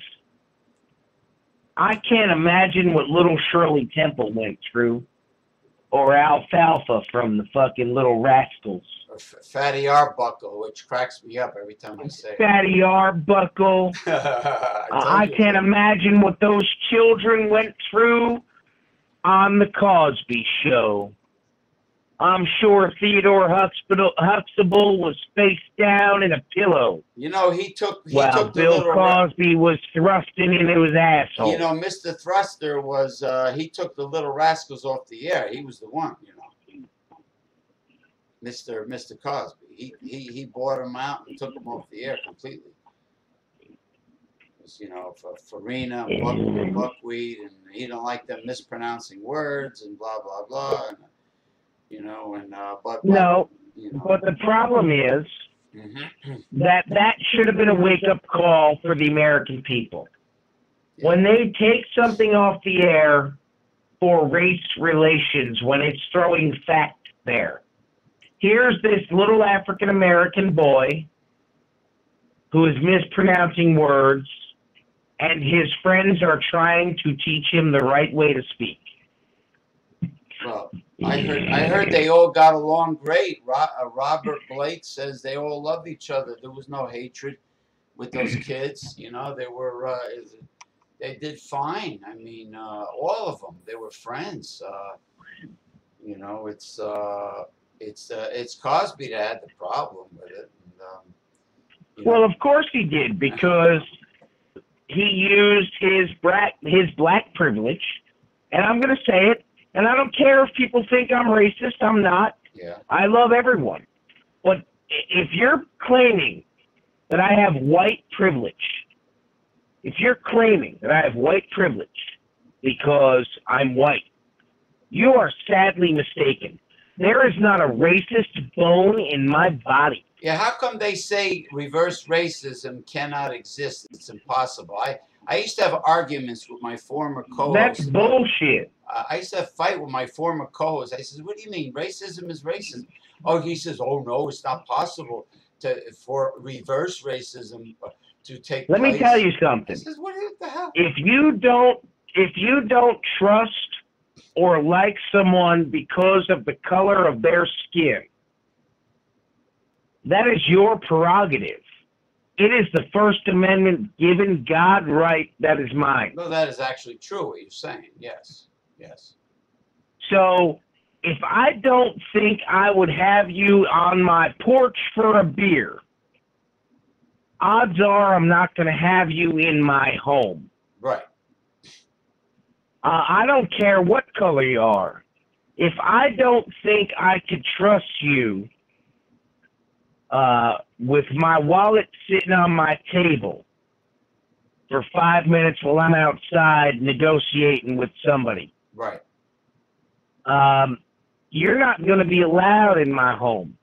I can't imagine what little Shirley Temple went through, or Alfalfa from the fucking Little Rascals. Or Fatty Arbuckle, which cracks me up every time I say it. Fatty Arbuckle. I can't imagine what those children went through on the Cosby Show. I'm sure Theodore Huxtable was face down in a pillow. You know, he took Bill Cosby was thrusting into his asshole. You know, Mr. Thruster was, he took the Little Rascals off the air. He was the one, you know. Mr. Cosby. He bought him out and took him off the air completely. You know, for Farina, buckwheat, and he don't like them mispronouncing words and blah, blah, blah. And, you know, and but you know. But the problem is that should have been a wake-up call for the American people. Yeah. When they take something off the air for race relations, when it's throwing fact there. Here's this little African-American boy who is mispronouncing words, and his friends are trying to teach him the right way to speak. Well, I heard they all got along great. Robert Blake says they all love each other. There was no hatred with those kids. You know, they did fine. I mean, all of them. They were friends. You know, it's Cosby that had the problem with it. And, well, of course he did, because he used his black privilege, and I'm going to say it. And I don't care if people think I'm racist. I'm not. Yeah. I love everyone. But if you're claiming that I have white privilege, if you're claiming that I have white privilege because I'm white, you are sadly mistaken. There is not a racist bone in my body. Yeah, how come they say reverse racism cannot exist? It's impossible. I used to have arguments with my former co-host. That's bullshit. I used to fight with my former co-host. I said, "What do you mean? Racism is racism." Oh, he says, "Oh no, it's not possible for reverse racism to take place." Let me tell you something. I says, "What the hell?" If you don't trust or like someone because of the color of their skin, that is your prerogative. It is the First Amendment given God right that is mine. No, that is actually true what you're saying. Yes. Yes. So if I don't think I would have you on my porch for a beer, odds are I'm not going to have you in my home. Right. I don't care what color you are. If I don't think I could trust you with my wallet sitting on my table for 5 minutes while I'm outside negotiating with somebody, right, you're not going to be allowed in my home.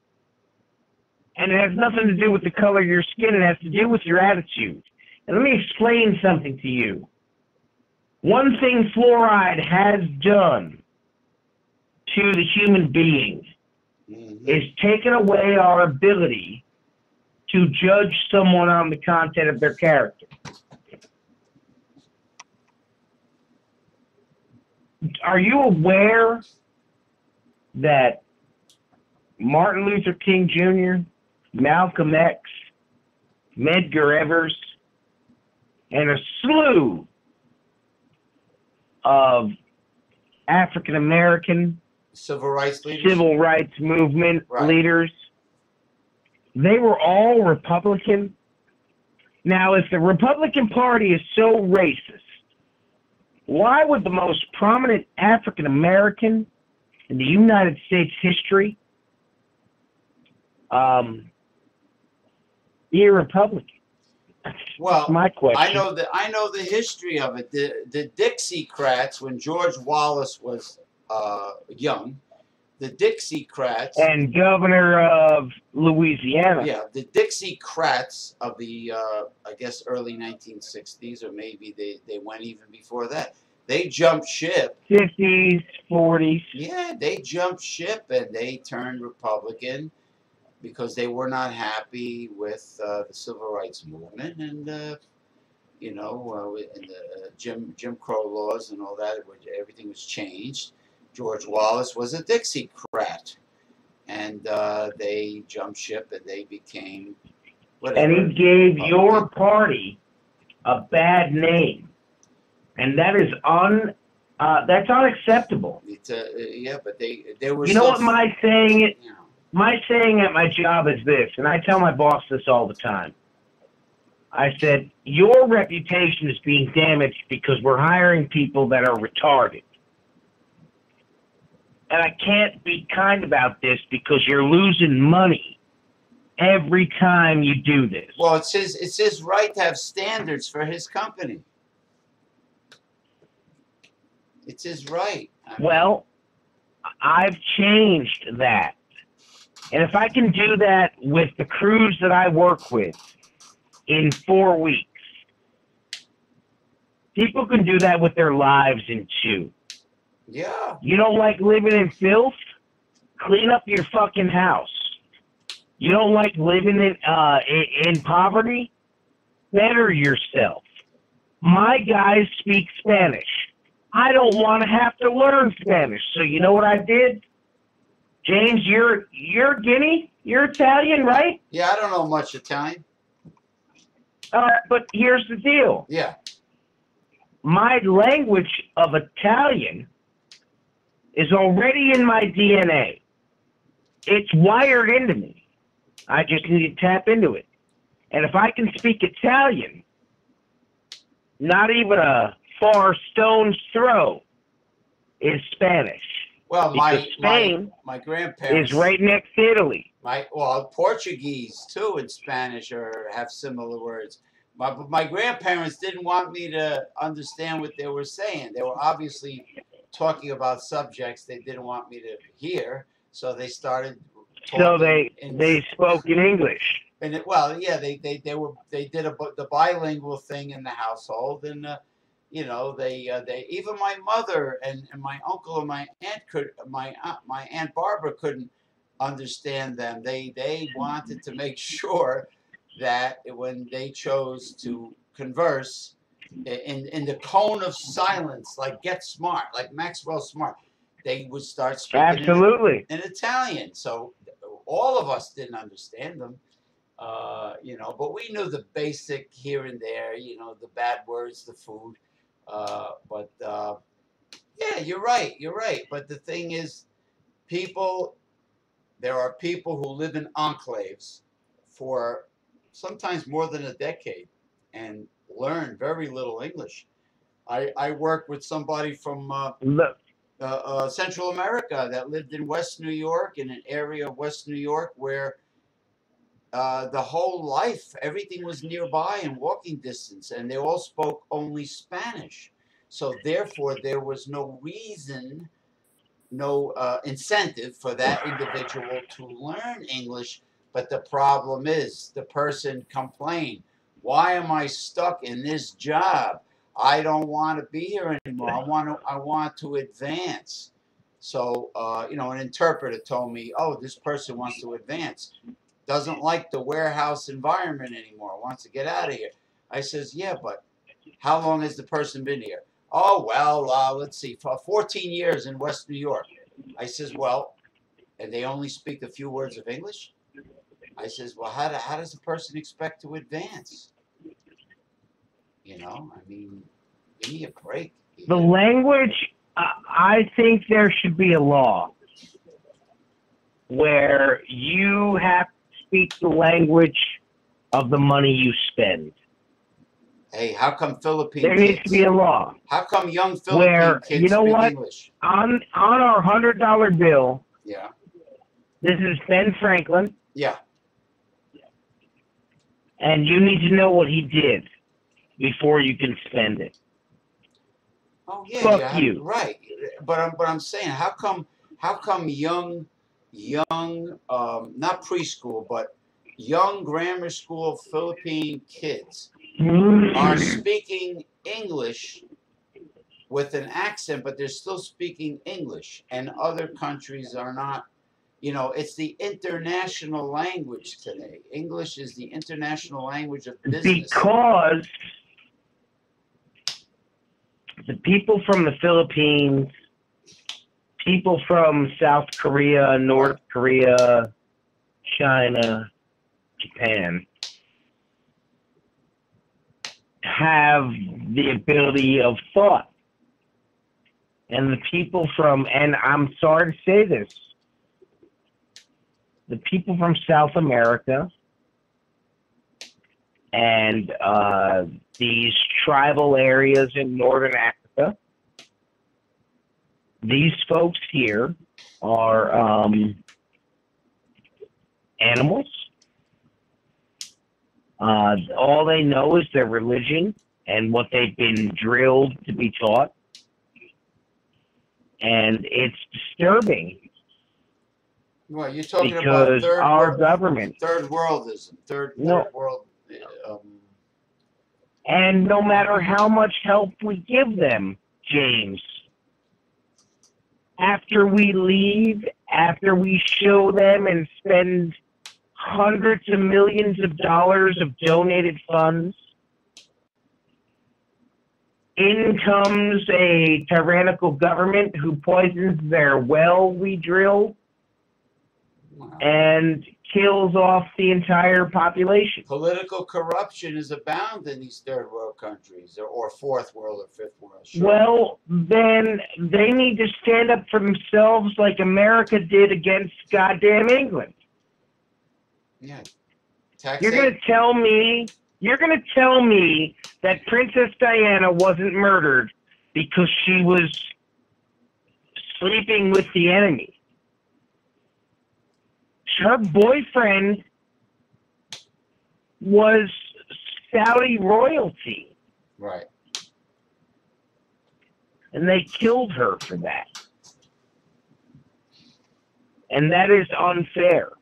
And it has nothing to do with the color of your skin. It has to do with your attitude. And let me explain something to you. One thing fluoride has done to the human being is taken away our ability to judge someone on the content of their character. Are you aware that Martin Luther King Jr., Malcolm X, Medgar Evers, and a slew of African American civil rights leaders, civil rights movement leaders, they were all Republican? Now, if the Republican Party is so racist, why would the most prominent African American in the United States history be a Republican? Well, that's my question. I know the history of it. The Dixiecrats, when George Wallace was young, the Dixiecrats and governor of Louisiana. Yeah, the Dixiecrats of the I guess early 1960s, or maybe they went even before that. They jumped ship. 50s, 40s. Yeah, they jumped ship and they turned Republican because they were not happy with the civil rights movement and you know, and the Jim Crow laws and all that. Everything was changed. George Wallace was a Dixiecrat, and they jumped ship and they became whatever. And he gave your party a bad name, and that is that's unacceptable. It's yeah, but they were. You know what my saying is? You know. My saying at my job is this, and I tell my boss this all the time. I said, your reputation is being damaged because we're hiring people that are retarded. And I can't be kind about this because you're losing money every time you do this. Well, it's his right to have standards for his company. It's his right. Well, I've changed that. And if I can do that with the crews that I work with in 4 weeks, people can do that with their lives in 2. Yeah. You don't like living in filth? Clean up your fucking house. You don't like living in poverty? Better yourself. My guys speak Spanish. I don't want to have to learn Spanish. So you know what I did? James, you're Guinea? You're Italian, right? Yeah, I don't know much Italian. But here's the deal. Yeah. My language of Italian is already in my DNA. It's wired into me. I just need to tap into it. And if I can speak Italian, not even a far stone's throw is Spanish. Well, my is grandparents right next to Italy. Portuguese too and Spanish have similar words. My grandparents didn't want me to understand what they were saying. They were obviously talking about subjects they didn't want me to hear, so they started talking. So they spoke in English. And they did the bilingual thing in the household, and you know, they even my mother and my uncle and my aunt my Aunt Barbara couldn't understand them. They wanted to make sure that when they chose to converse in the cone of silence, like Get Smart, like Maxwell Smart, they would start speaking in Italian. So all of us didn't understand them. You know, but we knew the basic here and there, you know, the bad words, the food. Yeah, you're right. But the thing is, there are people who live in enclaves for sometimes more than a decade and learn very little English. I worked with somebody from Central America that lived in West New York, in an area of West New York where the whole life, everything was nearby in walking distance, and they all spoke only Spanish. So therefore, there was no reason incentive for that individual to learn English. But the problem is the person complained, why am I stuck in this job? I don't want to be here anymore. I want to advance. So, an interpreter told me, oh, this person wants to advance, doesn't like the warehouse environment anymore, wants to get out of here. I says, yeah, but how long has the person been here? Oh, well, let's see, for 14 years in West New York. I says, well, and they only speak a few words of English? I says, well, how does a person expect to advance? I mean, give me a break. The language, I think there should be a law where you have to speak the language of the money you spend. Hey, how come Philippine There needs to be a law. How come young Philippine kids speak English? On our $100 bill, yeah, this is Ben Franklin. Yeah. And you need to know what he did before you can spend it. Oh yeah, Fuck you. Right. But I'm saying, how come young not preschool, but young grammar school Philippine kids are speaking English with an accent, but they're still speaking English, and other countries are not? It's the international language today. English is the international language of business. Because the people from the Philippines, people from South Korea, North Korea, China, Japan, have the ability of thought. And the people from, and I'm sorry to say this, the people from South America and these tribal areas in Northern Africa, these folks here are animals. All they know is their religion and what they've been drilled to be taught. And it's disturbing. Well, you're talking about government, third worldism, third world. And no matter how much help we give them, James, after we leave, after we show them and spend hundreds of millions of dollars of donated funds, in comes a tyrannical government who poisons their well we drill and kills off the entire population. Political corruption is abound in these third world countries, or fourth world or fifth world. Sure. Well, then they need to stand up for themselves like America did against goddamn England. Yeah. You're going to tell me that Princess Diana wasn't murdered because she was sleeping with the enemy. Her boyfriend was Saudi royalty. Right. And they killed her for that. And that is unfair.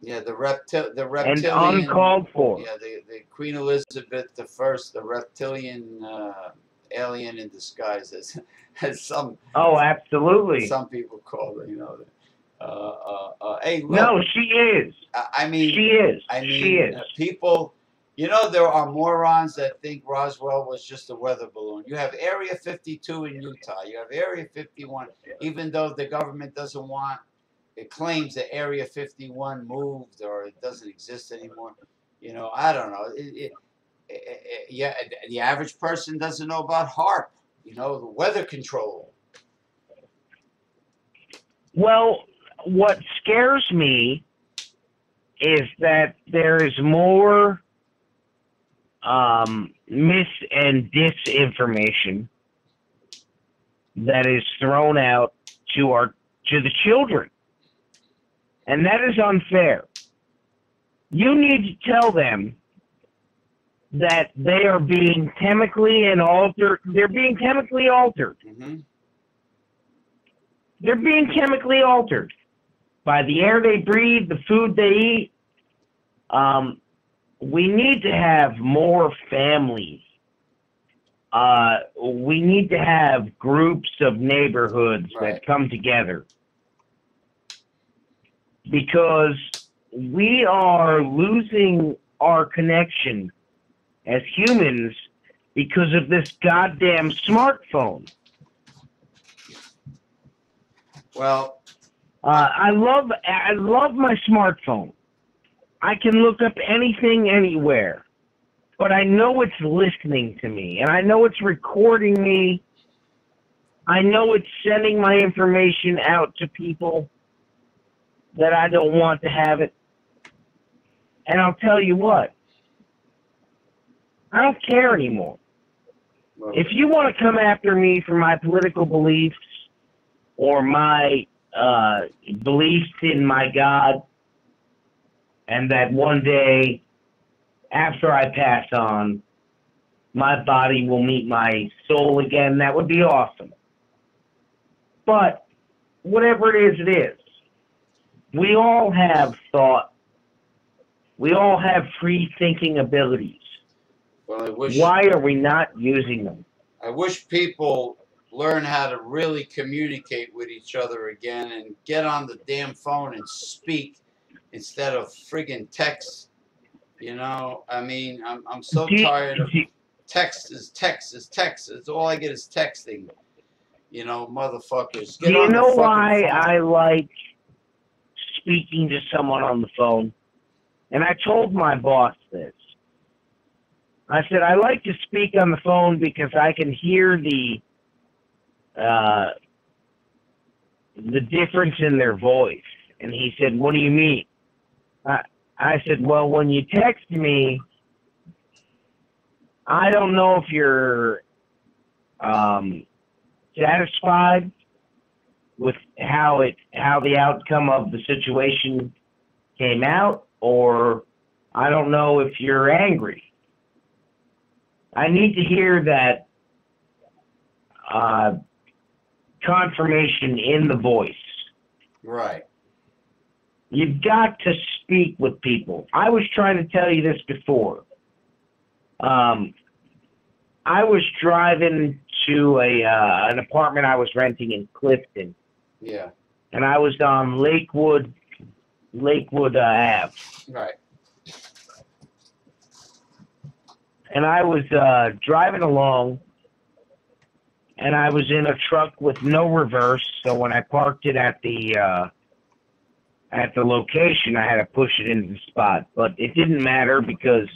Yeah, the reptilian. And uncalled for. Yeah, the Queen Elizabeth I, the reptilian alien in disguise, as some. Oh, absolutely. Some people call it, hey, look, no, she is. I mean, she is. She is. People, there are morons that think Roswell was just a weather balloon. You have Area 52 in Utah. You have Area 51, even though the government doesn't want. It claims that Area 51 moved or it doesn't exist anymore. I don't know. Yeah, the average person doesn't know about HARP. The weather control. Well, what scares me is that there is more mis and disinformation that is thrown out to the children, and that is unfair. You need to tell them that they are being chemically altered. They're being chemically altered. Mm-hmm. They're being chemically altered by the air they breathe, the food they eat. We need to have more families. We need to have groups of neighborhoods that come together, because we are losing our connection as humans because of this goddamn smartphone. Well, I love my smartphone. I can look up anything anywhere, but I know it's listening to me, and I know it's recording me. I know it's sending my information out to people that I don't want to have it. And I'll tell you what, I don't care anymore. If you want to come after me for my political beliefs or my beliefs in my God, and that one day after I pass on, my body will meet my soul again, that would be awesome. But whatever it is, it is. We all have thought. We all have free thinking abilities. Well, why are we not using them? I wish people learn how to really communicate with each other again and get on the damn phone and speak instead of friggin' text. You know, I mean, I'm so tired of text. It's all I get is texting. You know, motherfuckers. Do you know why I like speaking to someone on the phone? And I told my boss this. I said, I like to speak on the phone because I can hear the difference in their voice. And he said, what do you mean? I said, well, when you text me, I don't know if you're satisfied with how the outcome of the situation came out, or I don't know if you're angry. I need to hear that confirmation in the voice. Right. You've got to speak with people. I was trying to tell you this before. I was driving to an apartment I was renting in Clifton. Yeah. And I was on Lakewood Ave. Right. And I was driving along, and I was in a truck with no reverse. So when I parked it at the location, I had to push it into the spot. But it didn't matter because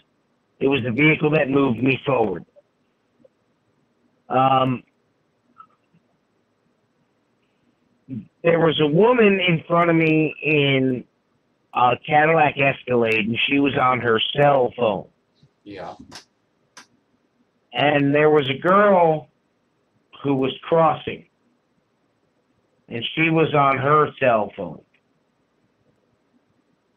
it was the vehicle that moved me forward. There was a woman in front of me in a Cadillac Escalade, and she was on her cell phone. Yeah. And there was a girl who was crossing, and she was on her cell phone.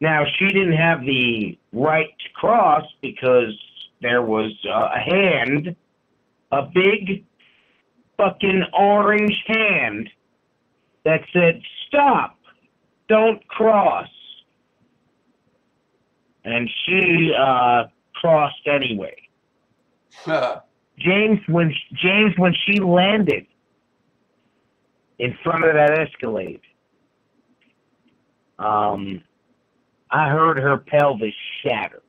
Now, she didn't have the right to cross because there was a hand, a big fucking orange hand that said, stop, don't cross. And she crossed anyway. James, when she landed in front of that Escalade, I heard her pelvis shatter.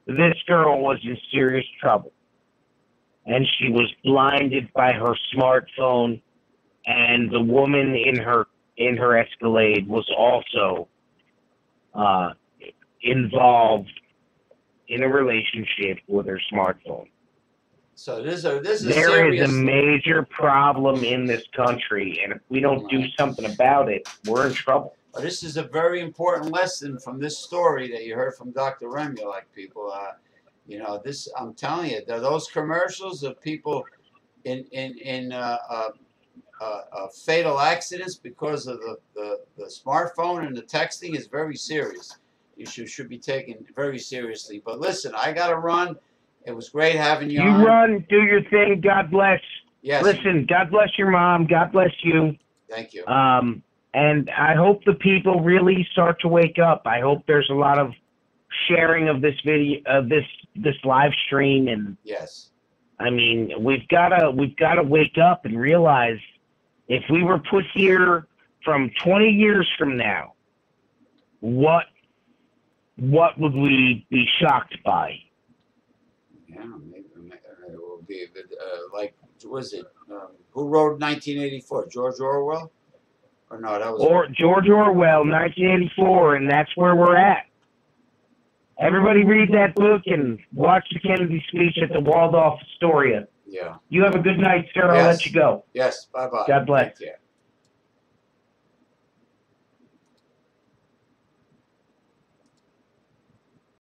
This girl was in serious trouble, and she was blinded by her smartphone, and the woman in her Escalade was also involved in a relationship with her smartphone. So there is a major problem in this country, and if we don't do something about it, we're in trouble. Well, this is a very important lesson from this story that you heard from Dr. Remulak, people. You know, this, I'm telling you, those commercials of people in fatal accidents because of the smartphone and the texting is very serious. You should be taken very seriously. But listen, I got to run. It was great having you on. You run, do your thing. God bless. Yes. Listen, God bless your mom. God bless you. Thank you. And I hope the people really start to wake up. I hope there's a lot of sharing of this video, of this live stream, and yes. I mean, we've gotta wake up and realize if we were put here from 20 years from now, what would we be shocked by? Yeah, maybe it will be like, was it who wrote 1984? George Orwell? Or no, that was George Orwell, 1984, and that's where we're at. Everybody read that book and watch the Kennedy speech at the Waldorf Astoria. Yeah. You have a good night, sir. I'll let you go. Yes. Bye-bye. God bless. Take care.